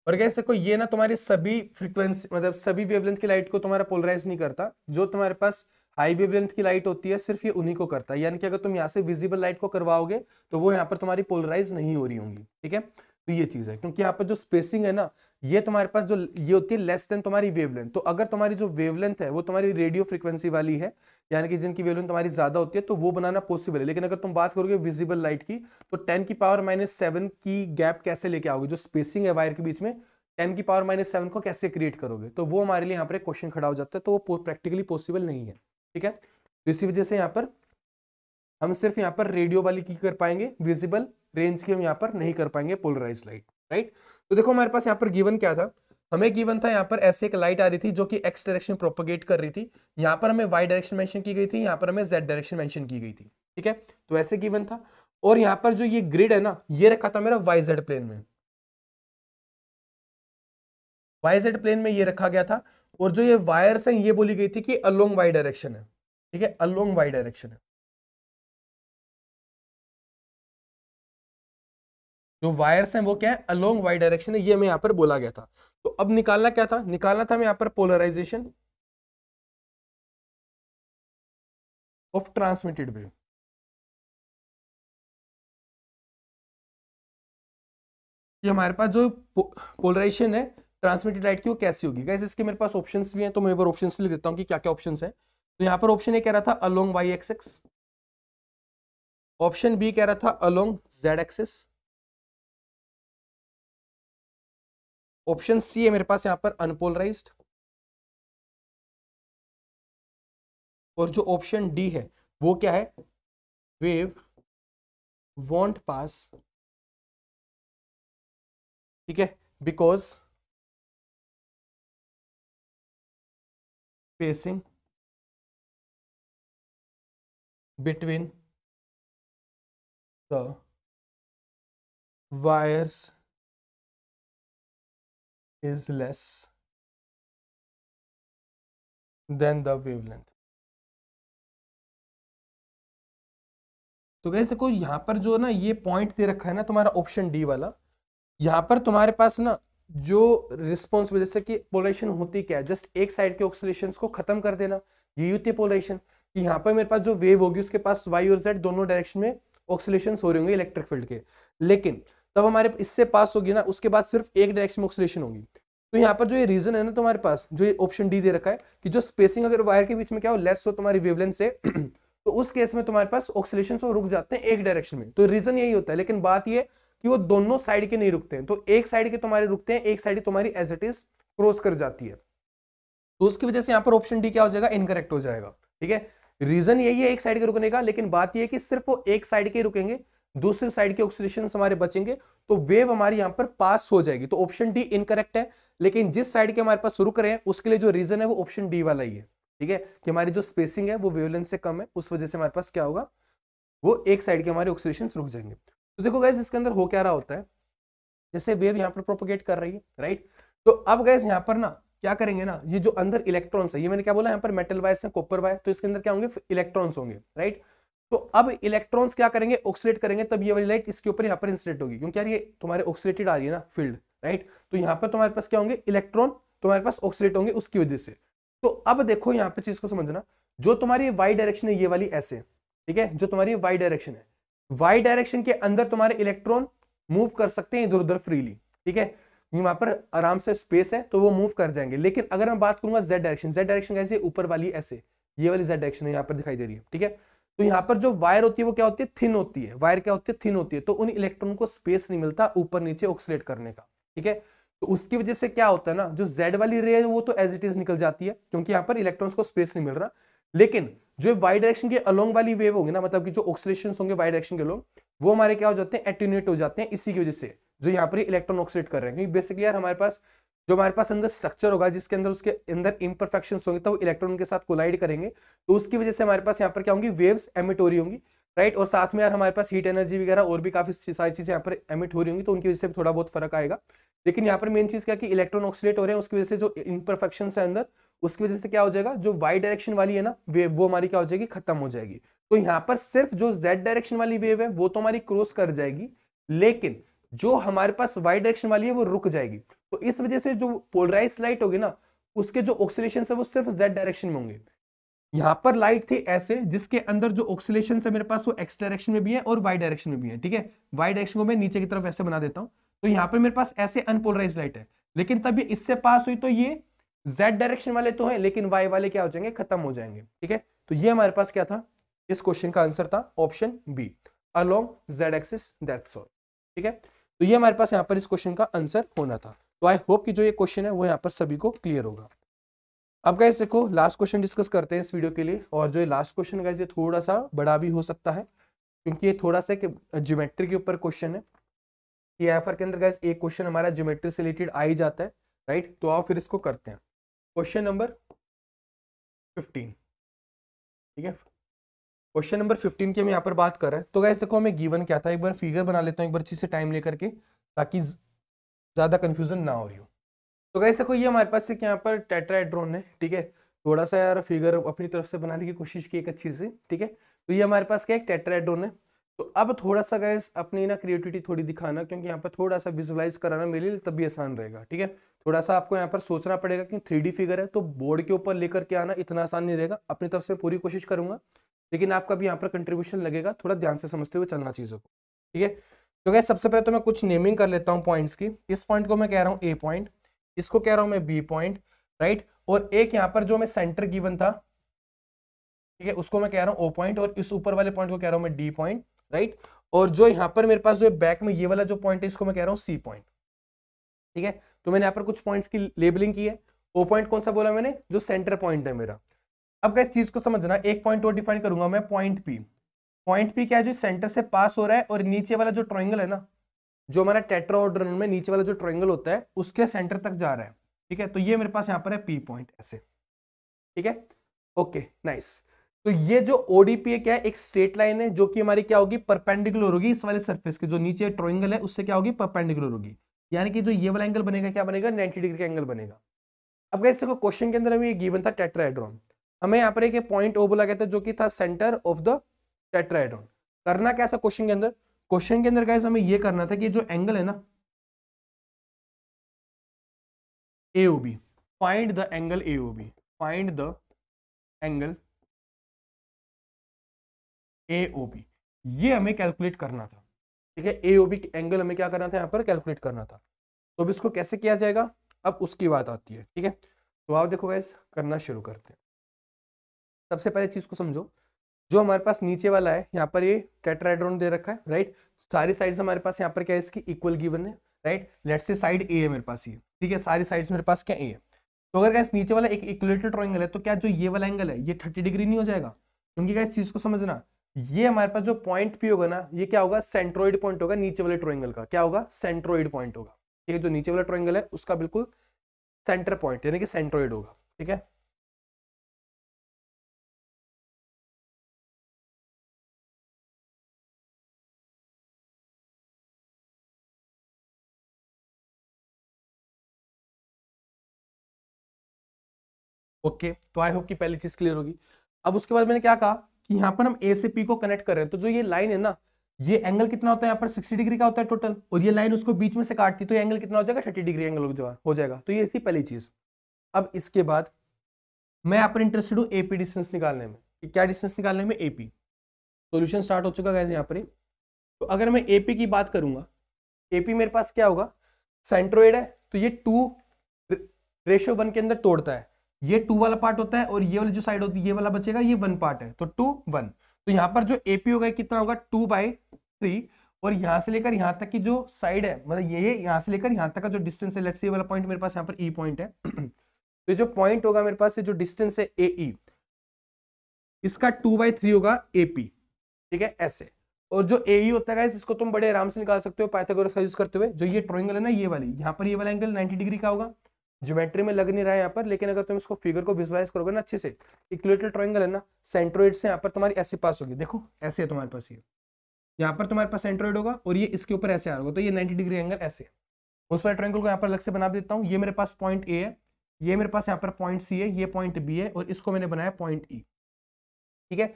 और गैस देखो ये ना तुम्हारी सभी फ्रीक्वेंसी मतलब सभी वेवलेंथ की लाइट को तुम्हारा पोलराइज नहीं करता, जो तुम्हारे पास हाई वेवलेंथ की लाइट होती है सिर्फ ये उन्हीं को करता है, यानी कि अगर तुम यहाँ से विजिबल लाइट को करवाओगे तो वो यहाँ पर तुम्हारी पोलराइज नहीं हो रही होंगी, ठीक है। तो ये चीज है, क्योंकि यहाँ पर जो स्पेसिंग है ना, ये तुम्हारे पास जो ये होती है लेस देन तुम्हारी वेवलेंथ, तो अगर तुम्हारी जो वेवलेंथ है वो तुम्हारी रेडियो फ्रीक्वेंसी वाली है, यानी कि जिनकी वेवलेंथ तुम्हारी ज्यादा होती है, तो वो बनाना पॉसिबल है। लेकिन अगर तुम बात करोगे विजिबल लाइट की, तो 10⁻⁷ की गैप कैसे लेके आओगे, जो स्पेसिंग है वायर के बीच में 10⁻⁷ को कैसे क्रिएट करोगे, तो वो हमारे लिए यहाँ पर एक क्वेश्चन खड़ा हो जाता है, तो वो प्रैक्टिकली पॉसिबल नहीं है, ठीक है। तो इसी वजह से यहाँ पर हम सिर्फ यहाँ पर रेडियो वाली की कर पाएंगे, विजिबल रेंज की हम यहाँ पर नहीं कर पाएंगे पोलराइज लाइट, राइट। तो देखो हमारे पास यहाँ पर गिवन क्या था, हमें गिवन था यहाँ पर ऐसे एक लाइट आ रही थी जो कि एक्स डायरेक्शन प्रोपोगेट कर रही थी, यहाँ पर हमें वाई डायरेक्शन मेंशन की गई थी, यहाँ पर हमें जेड डायरेक्शन मेंशन की गई थी, ठीक है। तो ऐसे गिवन था, और यहाँ पर जो ये ग्रिड है ना, ये रखा था मेरा वाई जेड प्लेन में, वाई जेड प्लेन में ये रखा गया था, और जो ये वायर्स हैं ये बोली गई थी कि अलोंग वाई डायरेक्शन है, ठीक है, अलोंग वाई डायरेक्शन है। जो वायर्स हैं वो क्या है, अलोंग वाई डायरेक्शन है, ये हमें यहाँ पर बोला गया था। तो अब निकालना क्या था, निकालना था हमें यहाँ पर पोलराइजेशन ऑफ ट्रांसमिटेड वेव। ये हमारे पास जो पोलराइजेशन है ट्रांसमिटेड लाइट की वो कैसी होगी गाइस, इसके मेरे पास ऑप्शंस भी हैं, तो मैं एक बार ऑप्शंस भी लिख देता हूँ कि क्या क्या ऑप्शंस हैं। तो यहाँ पर ऑप्शन ए कह रहा था along Y axis, option B कह रहा था along Z axis, option C है मेरे पास यहाँ पर अनपोलराइज्ड, और जो ऑप्शन डी है वो क्या है, वेव वॉन्ट पास, ठीक है, because spacing between the wires is less than the wavelength। तो गैस देखो यहाँ पर जो ना ये पॉइंट दे रखा है ना तुम्हारा ऑप्शन डी वाला, यहाँ पर तुम्हारे पास ना जो रिस्पॉन्स वजह से कि पोलराइजेशन होती क्या है, जस्ट एक साइड के ऑक्सीलेशंस को खत्म कर देना, ये होती है पोलराइजेशन। यहाँ पर मेरे पास जो वेव होगी उसके पास वाई और जेड दोनों डायरेक्शन में ऑक्सीलेशंस हो रहे होंगे इलेक्ट्रिक फील्ड के, लेकिन तब हमारे इससे पास होगी ना, उसके बाद सिर्फ एक डायरेक्शन में ऑक्सीलेशन होगी। तो यहाँ पर जो ये रीजन है ना तुम्हारे पास, जो ये ऑप्शन डी दे रखा है कि जो स्पेसिंग अगर वायर के बीच में क्या हो लेस हो तुम्हारी वेवलेंथ से तो उस केस में तुम्हारे पास ऑक्सीलेशन रुक जाते हैं एक डायरेक्शन में, तो रीजन यही होता है। लेकिन बात ये कि वो दोनों साइड के नहीं रुकते हैं, तो एक साइड के तुम्हारे रुकते हैं, एक साइड तुम्हारी एज इट इज क्रॉस कर जाती है, तो उसकी वजह से यहाँ पर ऑप्शन डी क्या हो जाएगा, इनकरेक्ट हो जाएगा। ठीक है, रीजन यही है एक साइड के रुकने का, लेकिन बात यह है कि सिर्फ वो एक साइड के रुकेंगे, दूसरी साइड के ऑक्सीलेशन हमारे बचेंगे, तो वेव हमारी यहाँ पर पास हो जाएगी। तो ऑप्शन डी इनकरेक्ट है, लेकिन जिस साइड के हमारे पास रुक रहे हैं उसके लिए जो रीजन है वो ऑप्शन डी वाला ही है। ठीक है, कि हमारी जो स्पेसिंग है वो वेवलेंथ से कम है, उस वजह से हमारे पास क्या होगा, वो एक साइड के हमारे ऑक्सीलेशन रुक जाएंगे। तो देखो गाइस इसके अंदर हो क्या रहा होता है, जैसे वेव यहाँ पर प्रोपोगेट कर रही है, राइट। तो अब गाइस यहाँ पर ना क्या करेंगे ना, ये जो अंदर इलेक्ट्रॉन्स है, ये मैंने क्या बोला यहाँ पर मेटल वायर्स हैं, कॉपर वायर, तो इसके अंदर क्या होंगे, इलेक्ट्रॉन्स होंगे, राइट। तो अब इलेक्ट्रॉन्स क्या करेंगे, ऑक्सीलेट करेंगे, तब ये वाली लाइट इसके ऊपर यहाँ पर इंसिडेंट होगी, क्योंकि यार ये तुम्हारे ऑक्सीलेटेड आ रही है ना फील्ड, राइट। तो यहाँ पर तुम्हारे पास क्या होंगे, इलेक्ट्रॉन तुम्हारे पास ऑक्सीलेट होंगे उसकी वजह से। तो अब देखो यहाँ पे चीज को समझना, जो तुम्हारी वाई डायरेक्शन है ये वाली ऐसे, ठीक है, जो तुम्हारी वाई डायरेक्शन है, वाई डायरेक्शन के अंदर तुम्हारे इलेक्ट्रॉन मूव कर सकते हैं इधर उधर फ्रीली, ठीक है, वहां पर आराम से स्पेस है तो वो मूव कर जाएंगे। लेकिन अगर मैं बात करूंगा जेड डायरेक्शन, जेड डायरेक्शन कैसे, ऊपर वाली ऐसे, ये वाली जेड डायरेक्शन है यहाँ पर दिखाई दे रही है, ठीक है। तो यहाँ पर जो वायर होती है वो क्या होती है, थिन होती है, वायर क्या होती है, थिन होती है, तो उन इलेक्ट्रॉन को स्पेस नहीं मिलता ऊपर नीचे ऑक्सीलेट करने का, ठीक है। तो उसकी वजह से क्या होता है ना, जो जेड वाली रे है वो तो एज इट इज निकल जाती है, क्योंकि यहाँ पर इलेक्ट्रॉन्स को स्पेस नहीं मिल रहा। लेकिन जो वाई डायरेक्शन के अलोंग वाली वेव होगी ना, मतलब कि जो ऑक्सीलेशन होंगे वाई डायरेक्शन के अलोंग, वो हमारे क्या हो जाते हैं, एटीन्यूएट हो जाते हैं, इसी की वजह से जो यहाँ पर इलेक्ट्रॉन ऑक्सीडेट कर रहे हैं। क्योंकि बेसिकली यार हमारे पास अंदर स्ट्रक्चर होगा जिसके अंदर उसके अंदर इम्परफेक्शंस होंगे, तो वो इलेक्ट्रॉन के साथ कोलाइड करेंगे, तो उसकी वजह से हमारे पास यहाँ पर क्या होंगी, वेव्स एमिट हो रही होंगी, राइट। और साथ में यार हमारे पास हीट एनर्जी वगैरह और भी काफी सारी चीजें यहाँ पर एमिट हो रही होंगी, तो उनकी वजह से भी थोड़ा बहुत फर्क आएगा। लेकिन यहाँ पर मेन चीज क्या कि इलेक्ट्रॉन ऑक्सीडेट हो रहे हैं, उसकी वजह से जो इम्परफेक्शन है अंदर, उसकी वजह से क्या हो जाएगा, जो वाई डायरेक्शन वाली है ना वेव, वो हमारी क्या हो जाएगी, खत्म हो जाएगी। तो यहाँ पर सिर्फ जो जेड डायरेक्शन वाली वेव है वो तो हमारी क्रॉस कर जाएगी, लेकिन जो हमारे पास वाई डायरेक्शन वाली है वो रुक जाएगी। तो इस वजह से जो पोलराइज लाइट होगी ना, उसके जो ऑक्सीलेशन है वो सिर्फ जेड डायरेक्शन में होंगे। यहां पर लाइट थी ऐसे जिसके अंदर जो ऑक्सीलेशन है मेरे पास वो एक्स डायरेक्शन में भी है और वाई डायरेक्शन में भी है, ठीक है। वाई डायरेक्शन को मैं नीचे की तरफ ऐसे बना देता हूं, तो यहाँ पर मेरे पास ऐसे अनपोलराइज लाइट है, लेकिन तब ये इससे पास हुई तो ये जेड डायरेक्शन वाले तो है, लेकिन वाई वाले क्या हो जाएंगे, खत्म हो जाएंगे, ठीक है। तो ये हमारे पास क्या था, इस क्वेश्चन का आंसर था option B, along Z axis, that's all, ठीक है। तो ये हमारे पास यहाँ पर इस क्वेश्चन का आंसर होना था। तो आई होप कि जो ये क्वेश्चन है वो यहाँ पर सभी को क्लियर होगा। अब गाइस देखो लास्ट क्वेश्चन डिस्कस करते हैं इस वीडियो के लिए, और जो ये लास्ट क्वेश्चन गाइस ये थोड़ा सा बड़ा भी हो सकता है, क्योंकि ये थोड़ा सा ज्योमेट्री के ऊपर क्वेश्चन है। टीआईएफआर के अंदर गाइस एक क्वेश्चन हमारा ज्योमेट्री से रिलेटेड आ ही जाता है, राइट। तो आओ फिर इसको करते हैं। क्वेश्चन नंबर 15, ठीक है, क्वेश्चन नंबर 15 की हम यहाँ पर बात कर रहे हैं। तो गाइस देखो हमें गिवन क्या था, एक बार फिगर बना लेता हूँ एक बार अच्छी से टाइम लेकर के, ताकि ज्यादा कंफ्यूजन ना हो रही हो। तो गाइस देखो ये हमारे पास एक यहाँ पर टेट्राहेड्रॉन है, ठीक है। थोड़ा सा यार फिगर अपनी तरफ से बनाने की कोशिश की एक अच्छी से, ठीक है। तो ये हमारे पास क्या एक टेट्राहेड्रॉन है। तो अब थोड़ा सा गाइस अपनी ना क्रिएटिविटी थोड़ी दिखाना, क्योंकि यहाँ पर थोड़ा सा विजुअलाइज कराना मेरे लिए तब भी आसान रहेगा, ठीक है। थोड़ा सा आपको यहाँ पर सोचना पड़ेगा कि 3D फिगर है, तो बोर्ड के ऊपर लेकर के आना इतना आसान नहीं रहेगा। अपनी तरफ से पूरी कोशिश करूंगा, लेकिन आपका भी यहाँ पर कंट्रीब्यूशन लगेगा, थोड़ा ध्यान से समझते हुए चलना चीजों को, ठीक है। तो गाइस सबसे पहले तो मैं कुछ नेमिंग कर लेता हूँ पॉइंट्स की। इस पॉइंट को मैं कह रहा हूँ ए पॉइंट, इसको कह रहा हूं मैं बी पॉइंट, राइट। और एक यहां पर जो मैं सेंटर गिवन था, ठीक है, उसको मैं कह रहा हूं ओ पॉइंट, और इस ऊपर वाले पॉइंट को कह रहा हूं मैं डी पॉइंट, राइट। और जो यहां पर मेरे पास जो बैक में ये वाला जो पॉइंट है इसको मैं कह रहा हूं सी पॉइंट, ठीक है। तो मैंने यहां पर कुछ पॉइंट्स की लेबलिंग की है। ओ पॉइंट कौन सा बोला मैंने, जो सेंटर पॉइंट है मेरा। अब इस चीज को समझना, एक पॉइंट और डिफाइन करूंगा मैं, पॉइंट पी। पॉइंट पी क्या है, जो सेंटर से पास हो रहा है, और नीचे वाला जो ट्रायंगल है ना, जो हमारा टेट्राहेड्रॉन में नीचे वाला जो ट्रायंगल होता है उसके सेंटर तक जा रहा है, ठीक है। तो ये मेरे पास यहाँ पर है पी पॉइंट ऐसे, ठीक है, ओके नाइस। तो ये जो ओडीपी है क्या है, एक स्ट्रेट लाइन है जो कि हमारी क्या होगी, परपेंडिकुलर होगी इस वाले सरफेस के, जो नीचे ट्रायंगल है उससे क्या होगी, परपेंडिकुलर होगी। यानी कि जो ये वाला एंगल बनेगा क्या बनेगा, 90 डिग्री का एंगल बनेगा। अब गाइस देखो क्वेश्चन के अंदर हमें ये गिवन था टेट्राहेड्रॉन, हमें यहाँ पर एक पॉइंट ओ बोला गया था जो कि था सेंटर ऑफ द टेट्राहेड्रॉन। करना क्या था क्वेश्चन के अंदर, क्वेश्चन के अंदर गाइस हमें ये करना था कि जो एंगल है ना, AOB, find the angle AOB, find the angle AOB, ये हमें कैलकुलेट करना था, ठीक है। AOB एंगल हमें क्या करना था, यहाँ पर कैलकुलेट करना था। तो अब इसको कैसे किया जाएगा, अब उसकी बात आती है, ठीक है। तो आप देखो गाइस, करना शुरू करते हैं। सबसे पहले चीज को समझो, जो हमारे पास नीचे वाला है, यहाँ पर ये टेट्राहेड्रॉन दे रखा है, राइट। सारी साइड्स हमारे पास यहाँ पर क्या है, इसकी इक्वल गिवन है, राइट। लेट्स से साइड ए है मेरे पास ये, ठीक है, सारी साइड्स मेरे पास क्या ए है। तो अगर गाइस नीचे वाला एक इक्विलेटरल ट्रायंगल है, तो क्या जो ये वाला एंगल है ये 30 डिग्री नहीं हो जाएगा? क्योंकि गाइस चीज को समझना, ये हमारे पास जो पॉइंट पी होगा ना, ये क्या होगा, सेंट्रोइड पॉइंट होगा नीचे वाले ट्रायंगल का। क्या होगा, सेंट्रोइड पॉइंट होगा, ठीक है। जो नीचे वाला ट्रायंगल है उसका बिल्कुल सेंटर पॉइंट यानी कि सेंट्रोइड होगा, ठीक है। ओके, तो आई होप कि पहली चीज क्लियर होगी। अब उसके बाद मैंने क्या कहा कि यहाँ पर हम ए से पी को कनेक्ट कर रहे हैं, तो जो ये लाइन है ना, ये एंगल कितना होता है यहाँ पर 60 डिग्री का होता है टोटल, और ये लाइन उसको बीच में से काटती है, तो ये एंगल कितना हो जाएगा, 30 डिग्री एंगल हो जाएगा। तो ये थी पहली चीज। अब इसके बाद मैं यहाँ पर इंटरेस्टेड हूँ एपी डिस्टेंस निकालने में, कि क्या डिस्टेंस निकालने में, एपी। सोल्यूशन स्टार्ट हो चुका है यहाँ पर। तो अगर मैं एपी की बात करूंगा, एपी मेरे पास क्या होगा, सेंट्रोइड है, तो ये 2:1 के अंदर तोड़ता है। ये 2 वाला पार्ट होता है, और ये वाली जो साइड होती है, ये वाला बचेगा, ये 1 पार्ट है, तो 2 1। तो यहाँ पर जो एपी होगा कितना होगा, 2/3। और यहां से लेकर यहां तक की जो साइड है, मतलब ये यहां से लेकर यहां तक का जो डिस्टेंस है, लेट्स से ये वाला पॉइंट मेरे पास यहाँ पर ई पॉइंट है तो ये जो पॉइंट होगा मेरे पास, ये जो डिस्टेंस है ए, इसका 2/3 होगा एपी, ठीक है, ऐसे। और जो ए होता है इसको तुम बड़े आराम से निकाल सकते हो पाइथागोरस का यूज करते हुए। जो ये ट्रायंगल है ना, ये वाली, यहाँ पर ये वाला एंगल 90 डिग्री का होगा। ज्योमेट्री में लग नहीं रहा है यहाँ पर, लेकिन अगर तुम इसको फिगर को विजुअलाइज करोगे ना अच्छे से, इक्विलेटरल ट्रायंगल है ना, सेंट्रोइड से यहाँ पर तुम्हारी ऐसे पास होगी, देखो ऐसे है तुम्हारे पास, ये यहाँ पर तुम्हारे पास सेंट्रोइड होगा, और ये इसके ऊपर ऐसे आ रहा होगा, तो ये 90 डिग्री एंगल ऐसे है। उस वाले ट्रायंगल को यहाँ पर अलग से बना देता हूँ। ये मेरे पास पॉइंट ए है, ये मेरे पास यहाँ पर पॉइंट सी है, ये पॉइंट बी है, और इसको मैंने बनाया पॉइंट ई, ठीक है।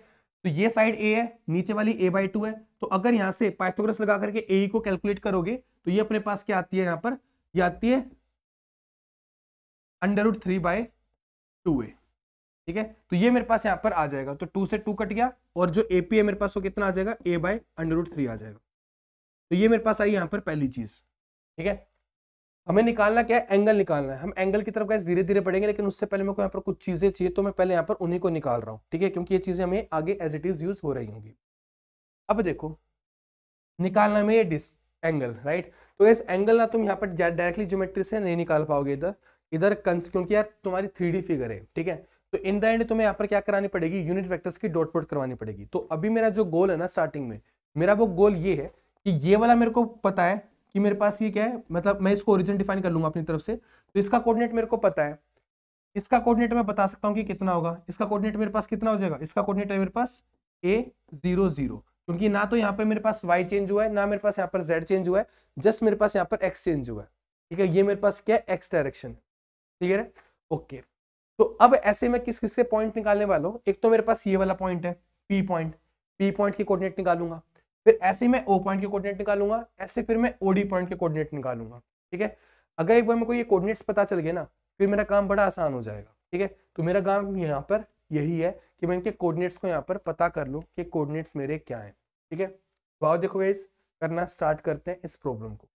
तो ये साइड ए है, नीचे वाली a/2 है। तो अगर यहां से पाइथागोरस लगा करके ए को कैलकुलेट करोगे, तो ये अपने पास क्या आती है, यहाँ पर ये आती है √3/2a, ठीक है। तो ये मेरे पास यहाँ पर आ जाएगा, तो 2 से 2 कट गया, और जो एपी है मेरे पास वो कितना आ जाएगा, a/√3 आ जाएगा। तो ये मेरे पास आई यहाँ पर पहली चीज, ठीक है। हमें निकालना क्या है, एंगल निकालना है। हम एंगल की तरफ गैस धीरे धीरे बढ़ेंगे, लेकिन उससे पहले मेरे को यहाँ पर कुछ चीजें चाहिए, तो मैं पहले यहाँ पर उन्हीं को निकाल रहा हूँ, ठीक है, क्योंकि ये चीजें हमें आगे एज इट इज यूज हो रही होंगी। अब देखो, निकालना में ये एंगल, राइट। तो इस एंगल ना तुम यहाँ पर डायरेक्टली ज्योमेट्री से नहीं निकाल पाओगे इधर इधर क्योंकि यार तुम्हारी 3D फिगर है, ठीक है। तो इन द एंड तुम्हें यहाँ पर क्या करानी पड़ेगी, यूनिट वेक्टर्स की डॉट प्रोडक्ट करवानी पड़ेगी। तो अभी मेरा जो गोल है ना, स्टार्टिंग में मेरा वो गोल ये है कि ये वाला मेरे को पता है कि मेरे पास ये क्या है, मतलब मैं इसको ओरिजिन डिफाइन कर लूंगा अपनी तरफ से। तो इसका कोऑर्डिनेट मेरे को पता है, इसका कोऑर्डिनेट मैं बता सकता हूँ कि कितना होगा। इसका कोऑर्डिनेट मेरे पास कितना हो जाएगा, इसका कोऑर्डिनेट है मेरे पास a00, क्योंकि ना तो यहाँ पर मेरे पास y चेंज हुआ है, ना मेरे पास यहाँ पर z चेंज हुआ है, जस्ट मेरे पास यहाँ पर x चेंज हुआ है, ठीक है। ये मेरे पास क्या है, x डायरेक्शन, ठीक है, ओके। तो अब ऐसे में किस किस के पॉइंट निकालने वाला हूँ, एक तो मेरे पास ये वाला पॉइंट है p पॉइंट की कोऑर्डिनेट निकालूंगा, फिर ऐसे में o पॉइंट की कोऑर्डिनेट निकालूंगा, ऐसे फिर मैं od पॉइंट के कोऑर्डिनेट निकालूंगा, ठीक है। अगर एक बार मेरे को ये कोऑर्डिनेट्स पता चल गए ना, फिर मेरा काम बड़ा आसान हो जाएगा, ठीक है। तो मेरा काम यहाँ पर यही है कि मैं इनके कोऑर्डिनेट्स को यहाँ पर पता कर लूँ कि कोऑर्डिनेट्स मेरे क्या हैं, ठीक है। तो आओ देखो गाइस, करना स्टार्ट करते हैं इस प्रॉब्लम को।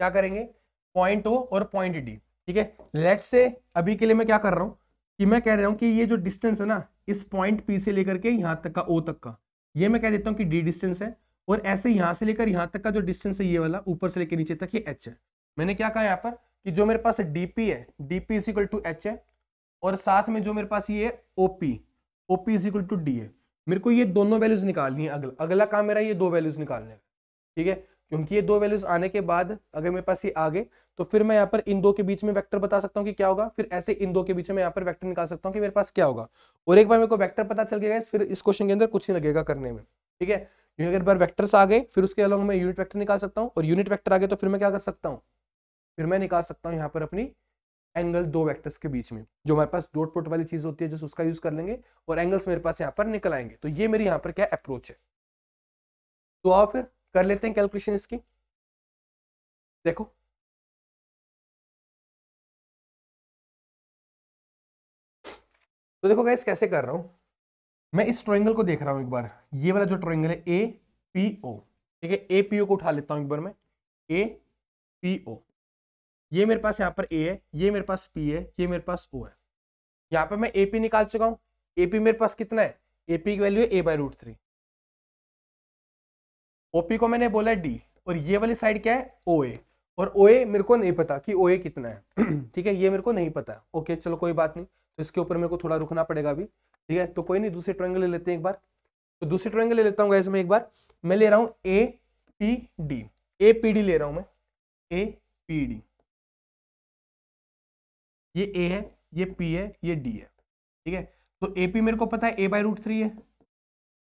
क्या करेंगे, पॉइंट ओ और पॉइंट डी, ठीक है। लेट्स से अभी के लिए मैं क्या कर रहा हूँ कि मैं कह रहा हूँ कि ये जो डिस्टेंस है ना, इस पॉइंट पी से लेकर के यहाँ तक का, ओ तक का, ये मैं कह देता हूँ कि डी डिस्टेंस है। और ऐसे यहाँ से लेकर यहाँ तक का जो डिस्टेंस है, ये वाला ऊपर से लेकर नीचे तक, ये एच है। मैंने क्या कहा यहाँ पर कि जो मेरे पास डीपी है, DP is equal to H है, और साथ में जो मेरे पास ये OP, OP is equal to D है। मेरे को ये दोनों वैल्यूज निकालनी है। अगला काम मेरा ये दो वैल्यूज निकालने का, ठीक है। क्योंकि ये दो वैल्यूज आने के बाद अगर मेरे पास ये आ गए, तो फिर मैं यहाँ पर इन दो के बीच में वेक्टर बता सकता हूँ कि क्या होगा, फिर ऐसे इन दो के बीच में यहाँ पर वेक्टर निकाल सकता हूँ कि मेरे पास क्या होगा। और एक बार मेरे को वेक्टर पता चल गया, फिर इस क्वेश्चन के अंदर कुछ नहीं लगेगा करने में, ठीक है। क्योंकि अगर बार वेक्टर्स आ गए, फिर उसके अलावा मैं यूनिट वेक्टर निकाल सकता हूँ, और यूनिट वेक्टर आ गए तो फिर मैं क्या कर सकता हूँ, फिर मैं निकाल सकता हूँ यहाँ पर अपनी एंगल दो वेक्टर्स के बीच में। जो हमारे पास डॉट प्रोडक्ट वाली चीज होती है, जैसे उसका यूज कर लेंगे, और एंगल्स मेरे पास यहाँ पर निकल आएंगे। तो ये मेरी यहाँ पर क्या अप्रोच है। तो आओ फिर कर लेते हैं कैलकुलेशन इसकी। देखो तो देखो गाइस कैसे कर रहा हूं, मैं इस ट्रायंगल को देख रहा हूं एक बार, ये वाला जो ट्रायंगल है ए पी ओ, ठीक है, ए पी ओ को उठा लेता हूं एक बार मैं, ए पी ओ, ये मेरे पास यहाँ पर ए है, ये मेरे पास पी है, ये मेरे पास ओ है। यहाँ पे मैं एपी निकाल चुका हूं, एपी मेरे पास कितना है, एपी की वैल्यू है a/√3, ओपी को मैंने बोला है डी, और ये वाली साइड क्या है ओए, और ओए मेरे को नहीं पता कि ओए कितना है ठीक है, ये मेरे को नहीं पता। ओके चलो कोई बात नहीं, तो इसके ऊपर मेरे को थोड़ा रुकना पड़ेगा अभी, ठीक है। तो कोई नहीं, दूसरे ट्रायंगल ले लेते हैं एक बार। तो दूसरे ट्रायंगल ले लेता हूँ गाइस मैं एक बार, मैं ले रहा हूँ A P D, A P D ले रहा हूं मैं, ए पी डी, ये ए है, ये पी है, ये डी है, ठीक है। तो एपी मेरे को पता है a/√3 है,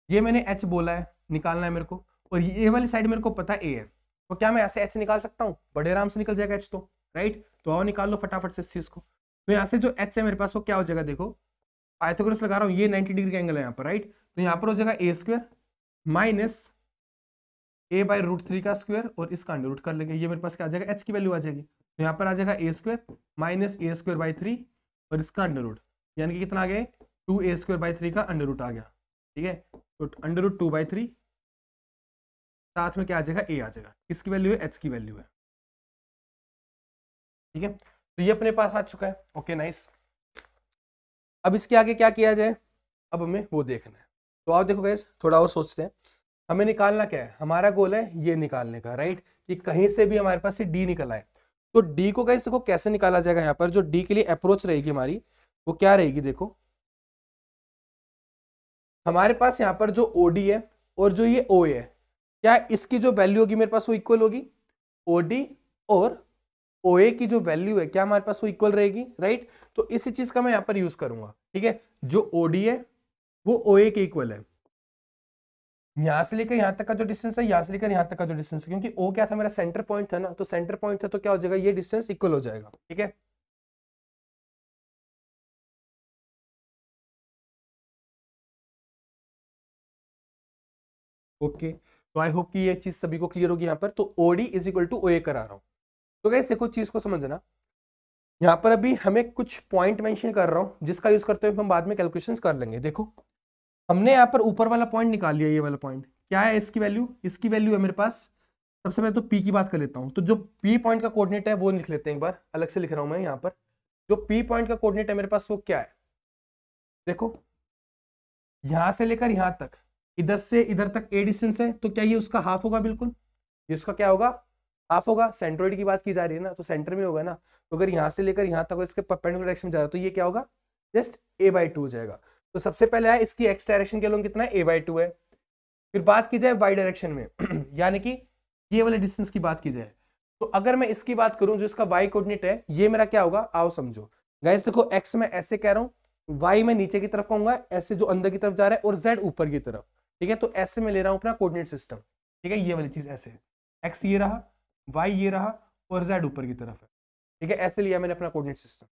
ये मैंने h बोला है, निकालना है मेरे को, और ये वाली साइड मेरे को पता है a है, तो क्या मैं ऐसे h निकाल सकता हूँ, बड़े आराम से निकल जाएगा h तो, राइट। तो आओ निकाल लो फटाफट से इस चीज को। तो यहाँ से जो h है मेरे पास वो क्या हो जाएगा, देखो पाइथागोरस लगा रहा हूँ, ये 90 डिग्री का एंगल है यहाँ पर, राइट। तो यहाँ पर हो जाएगा a² माइनस a/√3 का स्क्वायर, और इसका अंडर रूट कर लेंगे, ये मेरे पास क्या आ जाएगा, h की वैल्यू आ जाएगी। तो यहाँ पर आ जाएगा a² माइनस a²/3 और इसका अंडर रूट, यानी कि कितना आ गया, 2a²/3 का अंडर रूट आ गया, ठीक है। तो अंडर रूट 2/3 साथ में क्या आ जाएगा, a आ जाएगा, किसकी वैल्यू है, h की वैल्यू है, ठीक है। तो ये अपने पास आ चुका है, ओके नाइस। अब इसके आगे क्या किया जाए, अब हमें वो देखना है। तो आप देखो गाइस, थोड़ा और सोचते हैं, हमें निकालना क्या है, हमारा गोल है ये निकालने का, राइट, कि कहीं से भी हमारे पास से डी निकल आए। तो डी को गाइस देखो कैसे निकाला जाएगा, यहाँ पर जो डी के लिए अप्रोच रहेगी हमारी वो क्या रहेगी, देखो हमारे पास यहाँ पर जो ओडी है और जो ये ओ है, क्या इसकी जो वैल्यू होगी मेरे पास वो इक्वल होगी, ओडी और ओए की जो वैल्यू है क्या हमारे पास वो इक्वल रहेगी, राइट। तो इसी चीज का मैं यहाँ पर यूज करूंगा, ठीक है। जो ओडी है वो ओए के इक्वल है, यहां से लेकर यहां तक का जो डिस्टेंस है, यहां से लेकर यहां तक का जो डिस्टेंस है, क्योंकि ओ क्या था, मेरा सेंटर पॉइंट था ना, तो सेंटर पॉइंट था तो क्या हो जाएगा, ये डिस्टेंस इक्वल हो जाएगा, ठीक है। ओके तो आई होप कि ये चीज सभी को क्लियर होगी यहाँ पर। तो ओडी इज इक्वल टू ओए करा रहा हूं। तो गाइस देखो चीज को समझना, यहाँ पर अभी हमें कुछ पॉइंट मेंशन कर रहा हूं जिसका यूज करते हुए हम बाद में कैलकुलेशंस कर लेंगे। देखो हमने यहाँ पर ऊपर वाला पॉइंट निकाल लिया, ये वाला पॉइंट क्या है, इसकी वैल्यू, इसकी वैल्यू है मेरे पास, सबसे पहले तो पी की बात कर लेता हूं। तो जो पी पॉइंट का कोऑर्डिनेट है वो लिख लेते हैं एक बार, अलग से लिख रहा हूं मैं यहाँ पर। जो पी पॉइंट का कोऑर्डिनेट है मेरे पास वो क्या है, देखो यहां से लेकर यहां तक, इधर से इधर तक ए डिस्टेंस है, तो क्या ये उसका हाफ होगा, बिल्कुल ये उसका क्या होगा, हाफ होगा। सेंट्रोइड की बात की जा रही है ना, तो सेंटर में होगा ना, तो अगर यहां से लेकर यहां तक इसके परपेंडिकुलर डायरेक्शन में जा रहा है तो ये क्या होगा, जस्ट a/2 हो जाएगा। तो सबसे पहले है इसकी x डायरेक्शन के लोग कितना है, a/2 है। फिर बात की जाए y डायरेक्शन में यानी कि ये वाले डिस्टेंस की बात की जाए, तो अगर मैं इसकी बात करूं जो इसका y कोऑर्डिनेट है, ये मेरा क्या होगा, आओ समझो गाइस। देखो x मैं ऐसे कह रहा हूं, y मैं नीचे की तरफ कहूंगा, ऐसे जो अंदर की तरफ जा रहा है, और z ऊपर की तरफ, ठीक है। तो ऐसे मैं ले रहा हूं अपना कोऑर्डिनेट सिस्टम, ठीक है, ये वाली चीज ऐसे, x ये रहा, y ये रहा, और z ऊपर की तरफ है, ठीक है, ऐसे लिया मैंने अपना कोऑर्डिनेट सिस्टम।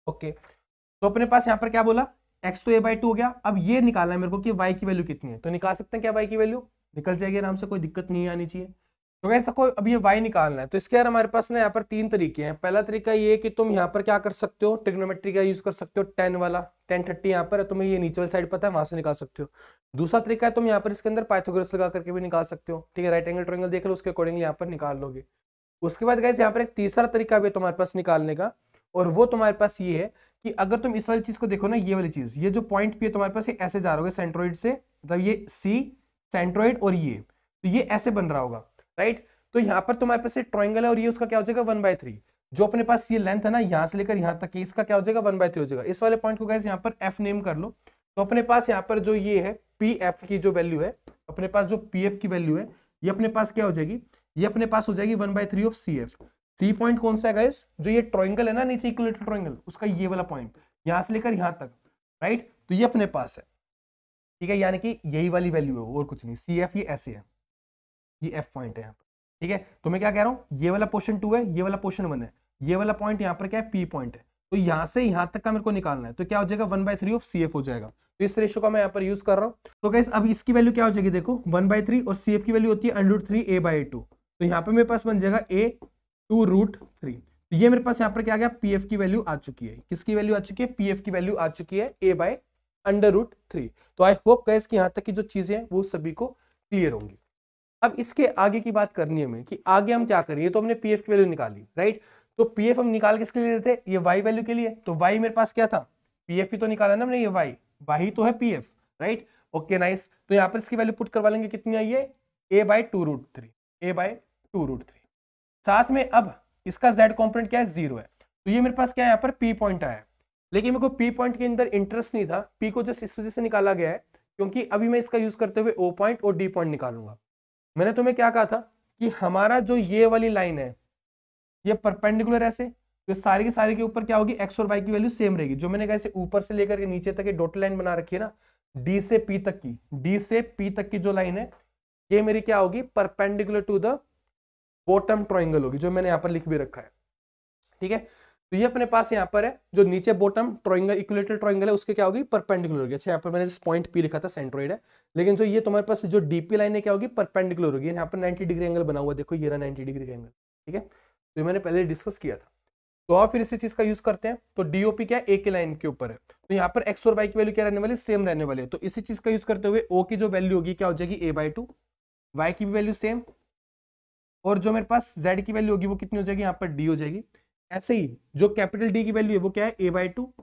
ओके तो अपने पास यहाँ पर क्या बोला, x तो a/2 हो गया। अब ये निकालना है मेरे को कि y की वैल्यू कितनी है, तो निकाल सकते हैं क्या, y की वैल्यू निकल जाएगी आराम से, कोई दिक्कत नहीं आनी चाहिए। तो कैसे को अब ये y निकालना है, तो इसके यार हमारे पास ना यहाँ पर तीन तरीके हैं। पहला तरीका ये कि तुम यहाँ पर क्या कर सकते हो, ट्रिग्नोमेट्री का यूज कर सकते हो, 10 वाला 1030 यहाँ पर है, तुम्हें ये नीचे वाली साइड पता है, वहां से निकाल सकते हो। दूसरा तरीका है तुम यहाँ पर इसके अंदर पाइथागोरस लगा करके भी निकाल सकते हो, ठीक है, राइट एंगल ट्रायंगल देख लो, उसके अकॉर्डिंगली यहाँ पर निकाल लोगे। उसके बाद गाइस यहाँ पर एक तीसरा तरीका भी तुम्हारे पास निकालने का, और वो तुम्हारे पास ये है कि अगर तुम इस वाली चीज को देखो ना, ये वाली चीज, ये जो पॉइंट पी है तुम्हारे पास, ये ऐसे जा रहा होगा सेंट्रोइड से, मतलब ये सी सेंट्रोइड और ये, तो ये ऐसे बन रहा होगा, राइट। तो यहाँ पर तुम्हारे पास ट्रायंगल है और ये उसका क्या हो जाएगा 1/3, जो अपने पास ये लेंथ है ना यहाँ से लेकर यहाँ तक, इसका क्या हो जाएगा 1/3 हो जाएगा। इस वाले पॉइंट को गाइस यहाँ पर एफ नेम कर लो। तो अपने पास यहाँ पर जो ये है पी एफ की जो वैल्यू है, अपने पास जो पी एफ की वैल्यू है, ये अपने पास क्या हो जाएगी, ये अपने पास हो जाएगी 1/3 of C F. C point कौन सा है गाइस, जो ये ट्रायंगल है ना नीचे इक्विलेटरल ट्रायंगल, उसका ये वाला पॉइंट यहां से लेकर यहां तक, राइट। तो ये अपने पास है, ठीक है, यानी कि यही वाली वैल्यू है और कुछ नहीं। सी एफ ये ऐसे है, ये एफ पॉइंट है यहाँ पर, ठीक है। तो मैं क्या कह रहा हूँ, ये वाला पोर्शन 2 है, ये वाला पोर्शन 1 है, ये वाला पॉइंट यहाँ पर क्या है, पी पॉइंट है। तो यहाँ से यहाँ तक का मेरे को निकालना है, तो क्या हो जाएगा 1/3 ऑफ सी एफ हो जाएगा। तो इस रेशियो का मैं यहाँ पर यूज कर रहा हूँ। तो गाइस अब इसकी वैल्यू क्या हो जाएगी, देखो 1/3 और सी एफ की वैल्यू होती है √3 a/2। तो यहाँ पे मेरे पास बन जाएगा a2√3। तो ये मेरे पास यहाँ पर क्या आ गया, पी एफ की वैल्यू आ चुकी है। किसकी वैल्यू आ चुकी है, पी एफ की वैल्यू आ चुकी है a/√3। तो आई होप गाइस कि यहाँ तक की जो चीजें हैं वो सभी को क्लियर होंगी। अब इसके आगे की बात करनी है हमें कि आगे हम क्या करें। ये तो हमने पीएफ की वैल्यू निकाली, राइट। तो पीएफ हम निकाल किसके लिए लेते हैं, ये वाई वैल्यू के लिए। तो वाई मेरे पास क्या था, पीएफ ही तो निकाला ना हमने, ये वाई तो है पीएफ, राइट। Okay nice. तो यहाँ पर इसकी वैल्यू पुट करवा लेंगे, कितनी आई है, a/√3, a/√3। साथ में अब इसका z कॉम्पोनेंट क्या है, 0 है। तो ये मेरे पास क्या है, यहाँ पर p पॉइंट आया है। लेकिन मेरे को p पॉइंट के अंदर इंटरेस्ट नहीं था, p को जस्ट इस वजह से निकाला गया है क्योंकि अभी मैं इसका यूज करते हुए o पॉइंट और d पॉइंट निकालूंगा। मैंने तुम्हें क्या कहा था कि हमारा जो ये वाली लाइन है ये परपेंडिकुलर ऐसे, तो सारी के सारे के ऊपर क्या होगी, एक्स और वाई की वैल्यू सेम रहेगी। जो मैंने कैसे ऊपर से लेकर के नीचे तक डॉट लाइन बना रखी है ना, डी से पी तक की, डी से पी तक की जो लाइन है ये मेरी क्या होगी, perpendicular to the bottom triangle होगी, जो मैंने यहाँ पर लिख भी रखा है। ठीक है, तो ये अपने पास यहाँ पर है, जो नीचे बॉटम ट्रायंगल इक्विलेटरल ट्रायंगल है उसके क्या होगी, परपेंडिकुलर होगी। अच्छा यहाँ पर मैंने पॉइंट पी लिखा था, सेंट्रोइड है, लेकिन जो ये तुम्हारे पास जो डीपी लाइन है क्या होगी, परपेंडिकुलर होगी। यहाँ पर 90 डिग्री एंगल बना हुआ, देखो ये रहा 90 डिग्री एंगल। ठीक है, तो मैंने पहले डिस्कस किया था। तो आप फिर इसी चीज का यूज करते हैं। तो डीओपी क्या है, ए के लाइन के ऊपर है, तो यहाँ पर एक्स और वाई की वैल्यू क्या रहने वाली, सेम रहने वाली है। तो इसी चीज का यूज करते हुए ओ की जो वैल्यू होगी क्या हो जाएगी, a/2, वाई की भी वैल्यू सेम, और जो मेरे पास z की वैल्यू होगी वो कितनी हो जाएगी, यहाँ पर d हो जाएगी। ऐसे ही जो कैपिटल D की वैल्यू है वो क्या है, a/2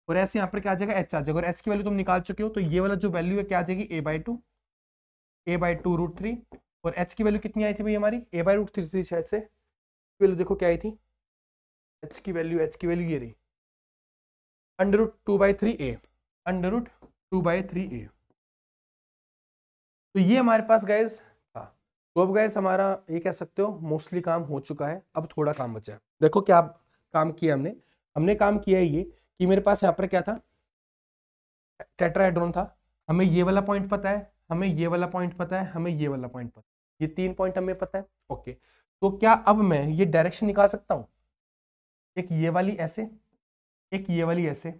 और ऐसे यहाँ पर क्या आ जाएगा, h आ जाएगा। और h की वैल्यू तुम निकाल चुके हो, तो ये वाला जो वैल्यू है क्या आ जाएगी, a/2 और h की वैल्यू कितनी आई थी भाई हमारी, a/√3 शायद से वैल्यू देखो क्या आई थी, h की वैल्यू ये रही √2/3a, √2/3a। तो ये हमारे पास गाइस था। तो अब गाइस हमारा ये कह सकते हो मोस्टली काम हो चुका है, अब थोड़ा काम बचा है। देखो क्या काम किया हमने काम किया है ये कि मेरे पास यहाँ पर क्या था, टेट्राहेड्रॉन था। हमें ये वाला पॉइंट पता है, हमें ये वाला पॉइंट पता है, हमें ये वाला पॉइंट पता है, ये 3 पॉइंट हमें पता है। ओके, तो क्या अब मैं ये डायरेक्शन निकाल सकता हूँ, एक ये वाली ऐसे, एक ये वाली ऐसे,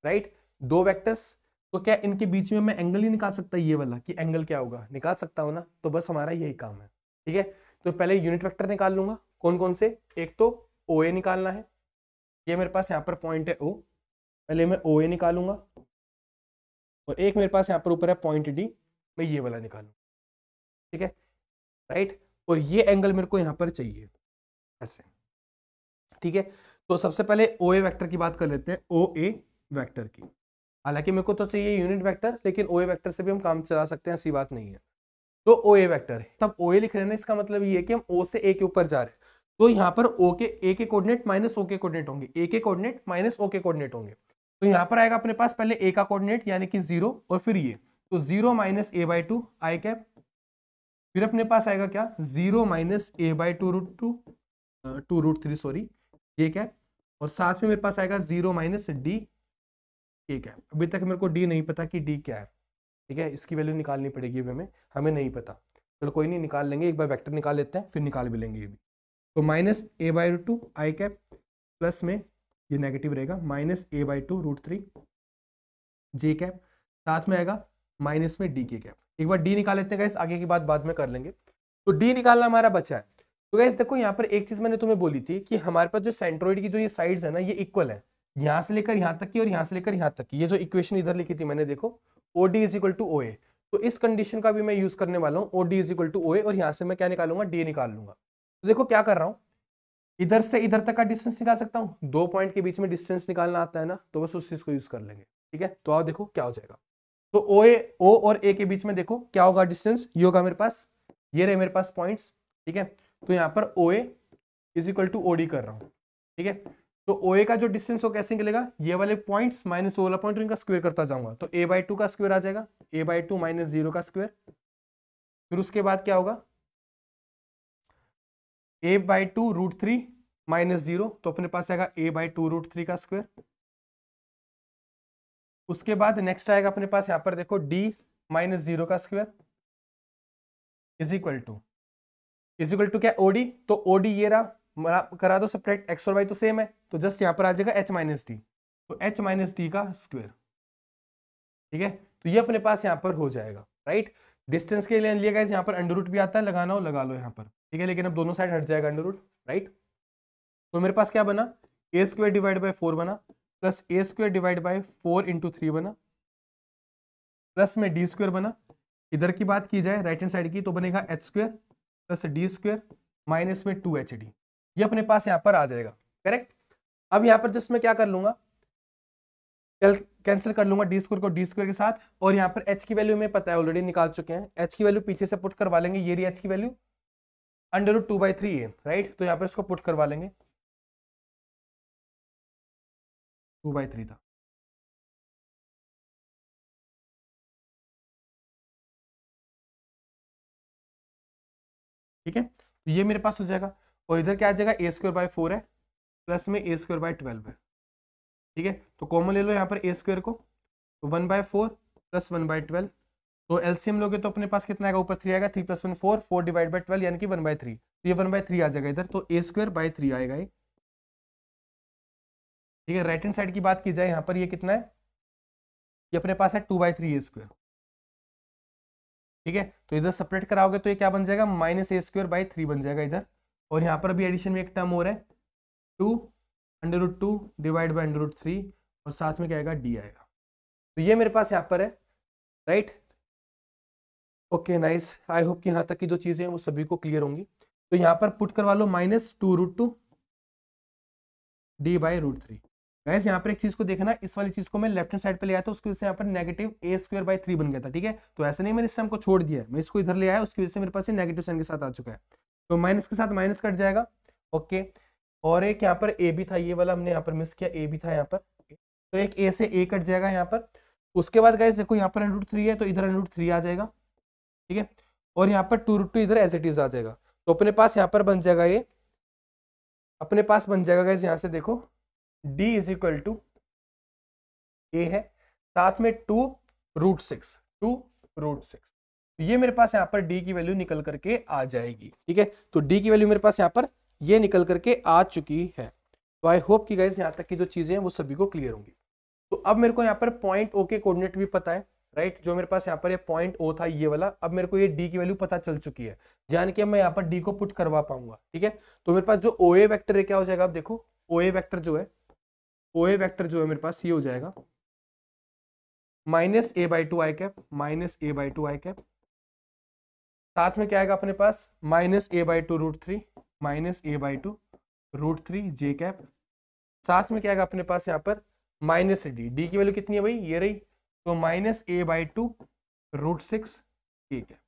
राइट, 2 वेक्टर्स। तो क्या इनके बीच में मैं एंगल ही निकाल सकता ये वाला, कि एंगल क्या होगा, निकाल सकता हूं ना। तो बस हमारा यही काम है। ठीक है, तो पहले यूनिट वेक्टर निकाल लूंगा। कौन कौन से, एक तो OA निकालना है, ये मेरे पास यहाँ पर पॉइंट है O, पहले मैं OA निकालूंगा। और एक मेरे पास यहाँ पर ऊपर है पॉइंट D, मैं ये वाला निकालूंगा। ठीक है, राइट, और ये एंगल मेरे को यहाँ पर चाहिए ऐसे। ठीक है, तो सबसे पहले OA वेक्टर की बात कर लेते हैं, OA वेक्टर की। हालांकि मेरे को तो चाहिए यूनिट वेक्टर, लेकिन OA वेक्टर से भी हम काम चला सकते हैं, ऐसी बात नहीं है। तो OA वेक्टर है, तब OA लिख रहे हैं, इसका मतलब ये है कि हम O से A के ऊपर जा रहे हैं। तो यहाँ पर A के कोऑर्डिनेट माइनस O के कोऑर्डिनेट होंगे, A के कोऑर्डिनेट माइनस O के कोऑर्डिनेट होंगे। तो यहाँ पर आएगा अपने पास पहले A का कोऑर्डिनेट यानी कि 0, और फिर ये, तो 0 - a/2 आई कैप, फिर अपने पास आएगा क्या, 0 - a/2√3 सॉरी ये कैप, और साथ में मेरे पास आएगा 0 - d ठीक है। अभी तक मेरे को डी नहीं पता कि डी क्या है। ठीक है, इसकी वैल्यू निकालनी पड़ेगी अभी हमें नहीं पता। चलो कोई नहीं, निकाल लेंगे, एक बार वेक्टर निकाल लेते हैं, फिर निकाल भी लेंगे ये भी। तो -a/2 आई कैप, प्लस में ये नेगेटिव रहेगा, -a/2√3 जे कैप, साथ में आएगा माइनस में डी के कैप। एक बार डी निकाल लेते हैं गाइस, आगे की बात बाद में कर लेंगे। तो डी निकालना हमारा बचा है। तो गाइस देखो यहाँ पर एक चीज मैंने तुम्हें बोली थी कि हमारे पास जो सेंट्रोइड की जो ये साइड्स है ना, ये इक्वल है, यहां से लेकर यहां तक की और यहां से लेकर यहां तक की। ये जो इक्वेशन इधर लिखी थी मैंने, देखो OD = OA, तो इस कंडीशन का भी मैं यूज करने वाला हूँ, OD = OA, और यहां से मैं क्या निकालूंगा, D निकाल लूंगा। तो देखो क्या कर रहा हूँ, इधर से इधर तक का डिस्टेंस निकाल सकता हूँ, 2 पॉइंट के बीच में डिस्टेंस निकालना आता है ना, तो बस उस चीज को यूज कर लेंगे। ठीक है, तो आओ देखो क्या हो जाएगा। तो O और A के बीच में देखो क्या होगा डिस्टेंस, ये होगा मेरे पास, ये रहे मेरे पास पॉइंट्स। ठीक है, तो यहाँ पर OA = OD कर रहा हूँ। ठीक है, तो OA का जो डिस्टेंस हो कैसे निकलेगा, ये वाले पॉइंट्स माइनस वो वाला पॉइंट, इनका स्क्वायर करता जाऊंगा, तो a/2 का स्क्वायर आ जाएगा, a/2 - 0 का स्क्वायर। फिर उसके बाद क्या होगा, a/2√3 - 0, तो अपने पास आएगा a/2√3 का स्क्वायर। उसके बाद नेक्स्ट आएगा अपने पास यहाँ पर देखो d - 0 का स्क्वायर इज इक्वल टू क्या, OD, तो OD ये रहा, करा दो सेपरेट, x और y तो सेम है, तो जस्ट यहाँ पर आ जाएगा h - d, तो h - d का स्क्वायर। ठीक है, तो ये अपने पास यहाँ पर हो जाएगा, राइट। डिस्टेंस के लिए लिया गाइस, यहाँ पर अंडर रूट भी आता है, लगाना हो लगा लो यहाँ पर। ठीक है, लेकिन अब दोनों साइड हट जाएगा अंडर रूट, राइट। तो मेरे पास क्या बना, ए स्क्वायर डिवाइड बाई 4 बना, plus A square divide by 4 into 3 बना, प्लस में डी स्क्वायर बना। इधर की बात की जाए राइट हैंड साइड की तो बनेगा H square plus D square minus में 2hd, ये अपने पास यहाँ पर आ जाएगा, करेक्ट। अब यहाँ पर जस्ट मैं क्या कर लूंगा, कैंसिल कर लूंगा डी स्क्वायर को डी स्क्वायर के साथ, और यहाँ पर एच की वैल्यू में पता है ऑलरेडी निकाल चुके हैं, एच की वैल्यू पीछे से पुट करवा लेंगे, ये रही एच की वैल्यू √2/3 है, राइट। तो यहाँ पर इसको पुट करवा लेंगे, 2/3 था, ठीक है। तो ये मेरे पास हो जाएगा, और इधर क्या आ जाएगा, ए स्क्वायर बाई 4 है प्लस में ए स्क्वायर बाई 12 है, ठीक है। तो कॉमन ले लो यहाँ पर ए स्क्वायर को, तो 1/4 प्लस 1/12, तो एलसीएम लोगे तो अपने पास कितना आएगा, ऊपर 3 आएगा, 3 + 1 4, 4 डिवाइड बाई 12 यानी कि 1/3, तो ये 1/3 आ जाएगा इधर, तो ए स्क्वायर बाई 3 आएगा ये, ठीक है। राइट हैंड साइड की बात की जाए यहाँ पर ये कितना है, ये अपने पास है 2/3 ए स्क्वायर, ठीक है। तो इधर सेपरेट कराओगे तो ये क्या बन जाएगा, -a²/3 बन जाएगा इधर, और यहाँ पर अभी एडिशन में एक टर्म हो रहा है 2 डिवाइड बाई √3, और साथ में क्या आएगा, डी आएगा। तो ये मेरे पास यहाँ पर है, right. Okay nice, I hope कि यहाँ तक की जो चीजें हैं वो सभी को क्लियर होंगी। तो यहाँ पर पुट करवा लो -2√2 d/√3। गाइस यहाँ पर एक चीज को देखना, इस वाली चीज को मैं लेफ्ट हैंड साइड पे ले आया था, उसकी वजह से यहाँ पर -a²/3 बन गया था, ठीक है। तो ऐसा नहीं मैंने इस टर्म को छोड़ दिया है, मैं इसको इधर ले आया, उसकी वजह से मेरे पास नेगेटिव साइन के साथ आ चुका है, तो माइनस के साथ माइनस कट जाएगा, ओके। और एक यहाँ पर ए भी था, ये वाला हमने यहाँ पर मिस किया, ए भी था यहाँ पर, तो एक ए से ए कट जाएगा यहाँ पर। उसके बाद गाइस देखो यहाँ पर √3 है, तो इधर √3 आ जाएगा, ठीक है। और यहाँ पर 2√2 इधर एज इट इज आ जाएगा, तो अपने पास यहाँ पर बन जाएगा, ये अपने पास बन जाएगा गाइस, यहाँ से देखो d = a है, साथ में 2√6, तो ये मेरे पास यहाँ पर d की वैल्यू निकल करके आ जाएगी, ठीक है। तो d की वैल्यू मेरे पास यहाँ पर ये निकल करके आ चुकी है। तो आई होप कि गाइस यहाँ तक की जो चीजें हैं वो सभी को क्लियर होंगी। तो अब मेरे को यहाँ पर पॉइंट ओ के कोऑर्डिनेट भी पता है, राइट। जो मेरे पास यहाँ पर ये पॉइंट ओ था ये वाला, अब मेरे को ये डी की वैल्यू पता चल चुकी है, यानी कि मैं यहाँ पर डी को पुट करवा पाऊंगा, ठीक है। तो मेरे पास जो ओ ए वैक्टर है क्या हो जाएगा, अब देखो ओ ए वैक्टर जो है, ओ ए वैक्टर जो है मेरे पास ये हो जाएगा -a/2 i cap, -a/2 i cap, साथ में क्या आएगा अपने पास -a/2 √3, -a/2 √3 j कैप, साथ में क्या आएगा अपने पास यहाँ पर -d, डी की वैल्यू कितनी है भाई, ये रही, तो -a/2 √6 k कैप।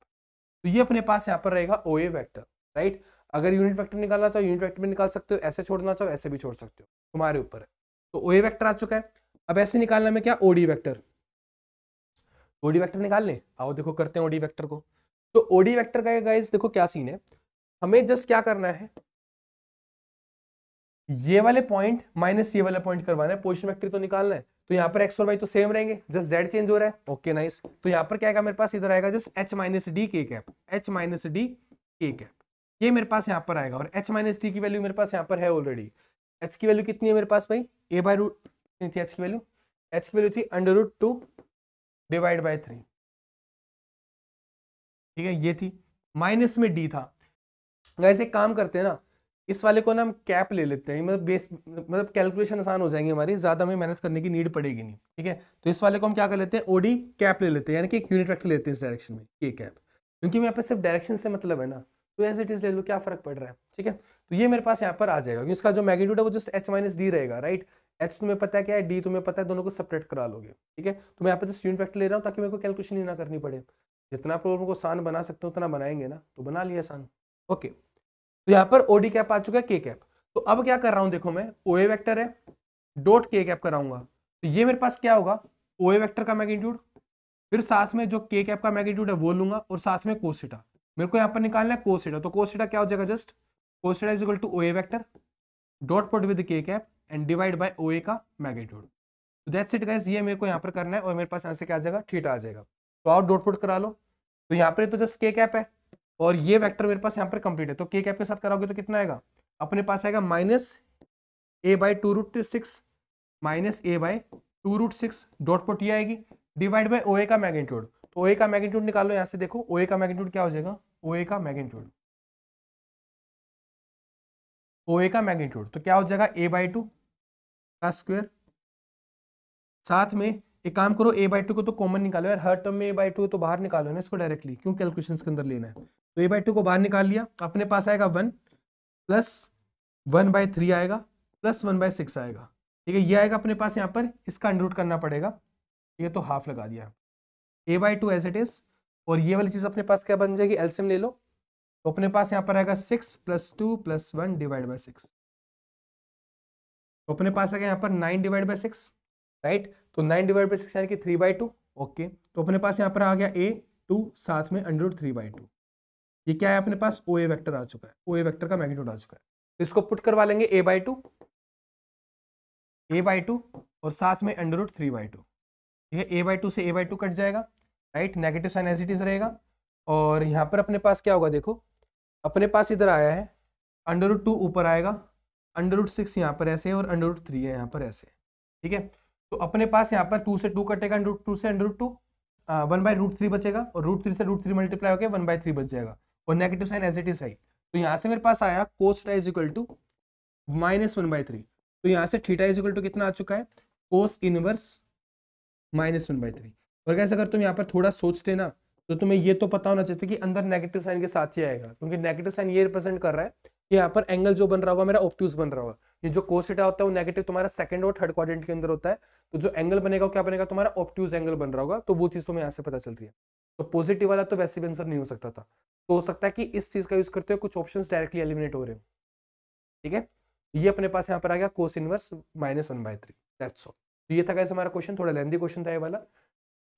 तो ये अपने पास यहाँ पर रहेगा ओ ए वैक्टर, राइट। अगर यूनिट वेक्टर निकालना चाहो यूनिट वेक्टर भी निकाल सकते हो, ऐसे छोड़ना चाहो ऐसे भी छोड़ सकते हो, तुम्हारे ऊपर है। तो ओ ए वैक्टर आ चुका है, अब ऐसे निकालना में क्या, ओडी वैक्टर, ओडी वैक्टर निकाल ले, आओ देखो करते हैं ओडी वैक्टर को। तो ओडी वैक्टर का गाइस देखो क्या सीन है, हमें जस्ट क्या करना है, ये वाले पॉइंट माइनस ये वाला पॉइंट करवाना है, पोजीशन वेक्टर तो निकालना है। तो यहाँ पर एक्स और वाई तो सेम रहेंगे, जस्ट जेड चेंज हो रहा है, ओके नाइस। तो यहाँ पर क्या आएगा मेरे पास, इधर आएगा just h - d k cap, h - d k cap, ये मेरे पास यहाँ पर आएगा। और h - d की वैल्यू मेरे पास यहाँ पर है ऑलरेडी, h की वैल्यू कितनी है मेरे पास भाई, a/√, थी h की वैल्यू, h की वैल्यू थी √2 डिवाइड बाई 3, ठीक है, ये थी, माइनस में d था। वैसे काम करते हैं ना, इस वाले को ना हम कैप ले लेते हैं, मतलब बेस, मतलब कैलकुलेशन आसान हो जाएंगे हमारी, ज्यादा हमें मेहनत करने की नीड पड़ेगी नहीं, ठीक है। तो इस वाले को हम क्या कर लेते हैं, ओडी कैप ले लेते हैं, यानी कि एक यूनिट वेक्टर लेते हैं इस डायरेक्शन में, ये कैप, क्योंकि यहाँ पे सिर्फ डायरेक्शन से मतलब है ना, तो एज इट इज ले लो, क्या फर्क पड़ रहा है, ठीक है। तो ये मेरे पास यहाँ पर आ जाएगा, क्योंकि इसका जो मैग्नीट्यूड है वो जस्ट h - d रहेगा, राइट। h तुम्हें पता है क्या है, d तुम्हें पता है, दोनों को सेपरेट करा लोगे, ठीक है। तो मैं यहाँ पर जस्ट यूनिट वेक्टर ले रहा हूँ ताकि मेरे को कैलकुलेशन ही ना करनी पड़े, जितना प्रॉब्लम को आसान बना सकते हो उतना बनाएंगे ना, तो बना लिया आसान, ओके। तो यहाँ पर ओडी कैप आ चुका है, के कैप। तो अब क्या कर रहा हूं देखो, मैं ओ ए वेक्टर है डॉट के कैप कराऊंगा, तो ये मेरे पास क्या होगा, ओ ए वेक्टर का मैग्नीट्यूड, फिर साथ में जो के कैप का मैग्नीट्यूड है वो लूंगा, और साथ में कोस थीटा, मेरे को यहाँ पर निकालना है कोस थीटा। तो कोस थीटा क्या हो जाएगा, just cos theta is equal to O A vector dot product with K cap and divide by O A का मैग्नीट्यूड। तो दैट्स इट गाइस, ये मेरे को यहाँ पर करना है, और मेरे पास यहाँ से क्या आ जाएगा, थीटा आ जाएगा। तो आप डॉट प्रोडक्ट करा लो, तो यहाँ पर तो जस्ट के कैप है, और ये वेक्टर मेरे पास यहाँ पर कंप्लीट है, तो के कैप के साथ कराओगे तो कितना आएगा, अपने पास आएगा -a/2 √6 -a/2 √6 डॉट प्रोडक्ट ये आएगी, डिवाइड बाय ओ ए का मैग्नीट्यूड। तो ओ ए का मैग्नीट्यूड निकालो, यहाँ से देखो ओ ए का मैग्नीट्यूड क्या हो जाएगा, ओ ए का मैग्नीट्यूड ओ ए का मैग्नीट्यूड, तो क्या हो जाएगा a/2 का स्क्वायर। साथ में एक काम करो, a/2 को तो कॉमन निकालो यार, हर टर्म में a/2 तो बाहर निकालो ना इसको डायरेक्टली, क्यों कैलकुलेशंस के अंदर लेना है। तो a/2 को बाहर निकाल लिया, अपने पास आएगा 1 प्लस 1/3 आएगा प्लस 1/6 आएगा। ठीक है, ये आएगा अपने पास यहाँ पर, इसका अंडर रूट करना पड़ेगा, ये तो हाफ लगा दिया a/2 एज इट इज। और ये वाली चीज अपने पास क्या बन जाएगी, एलसीएम ले लो, तो अपने पास यहाँ पर आएगा 6 + 2 + 1 / 6, तो अपने पास आएगा यहाँ पर 9 / 6, राइट। तो 9 / 6 यानी कि 3/2। ओके, तो अपने पास यहाँ पर आ गया a2 साथ में अंडर रूट 3/2। ये क्या है अपने पास, ओ ए वेक्टर आ चुका है, ओ ए वेक्टर का मैग्नीट्यूड आ चुका है। तो इसको पुट करवा लेंगे a/2 और साथ में अंडर रूट 3/2। ठीक है, a/2 से a/2 कट जाएगा, right, negative sign as it is रहेगा। और यहाँ पर अपने पास क्या होगा, देखो अपने पास इधर आया है अंडर रूट 2 ऊपर आएगा, अंडर रूट 6 यहाँ पर ऐसे और अंडर रूट 3 है यहाँ पर ऐसे। ठीक है, तो अपने पास यहाँ पर 2 से 2 कटेगा, अंडर रूट 2 से अंडर रूट 2, 1/√3 बचेगा, और √3 से √3 मल्टीप्लाई होकर 1/3 बच जाएगा, और negative sign as it is है। तो यहाँ से मेरे पास आया cos θ = -1/3। तो यहाँ से थीटा = कितना आ चुका है, cos इनवर्स -1/3। और कैसे अगर तुम यहाँ पर थोड़ा सोचते ना, तो तुम्हें ये तो पता होना चाहिए कि अंदर नेगेटिव साइन के साथ ही आएगा, क्योंकि नेगेटिव साइन ये रिप्रेजेंट कर रहा है कि यहाँ पर एंगल जो बन रहा होगा मेरा ऑब्ट्यूज बन रहा होगा। ये जो cos θ होता है वो नेगेटिव तुम्हारा सेकंड और थर्ड क्वाड्रेंट के अंदर होता है, तो जो एंगल बनेगा वो क्या बनेगा, तुम्हारा ऑब्ट्यूज एंगल बन रहा होगा। तो वो चीज तुम्हें यहाँ से पता चल रही है। तो पॉजिटिव वाला तो वैसे भी आंसर नहीं हो सकता था, तो हो सकता है कि इस चीज का यूज करते हुए कुछ ऑप्शंस डायरेक्टली एलिमिनेट हो रहे हो। ठीक है, ये अपने पास यहाँ पर आ गया cos इनवर्स -1/3, दैट्स ऑल। तो ये था गाइस हमारा क्वेश्चन, थोड़ा लेंथी क्वेश्चन था ये वाला,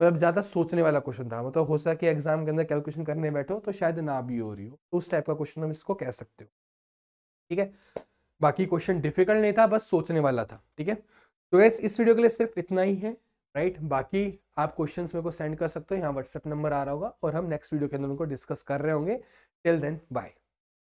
मतलब ज्यादा सोचने वाला क्वेश्चन था, मतलब हो सकता है कि एग्जाम के अंदर कैलकुलेशन करने बैठो तो शायद ना भी हो रही हो, तो उस टाइप का क्वेश्चन हम इसको कह सकते हो। ठीक है, बाकी क्वेश्चन डिफिकल्ट नहीं था, बस सोचने वाला था। ठीक है, तो गाइस इस वीडियो के लिए सिर्फ इतना ही है, राइट। बाकी आप क्वेश्चंस मेरे को सेंड कर सकते हो, यहाँ व्हाट्सएप नंबर आ रहा होगा और हम नेक्स्ट वीडियो के अंदर उनको डिस्कस कर रहे होंगे। Till then bye.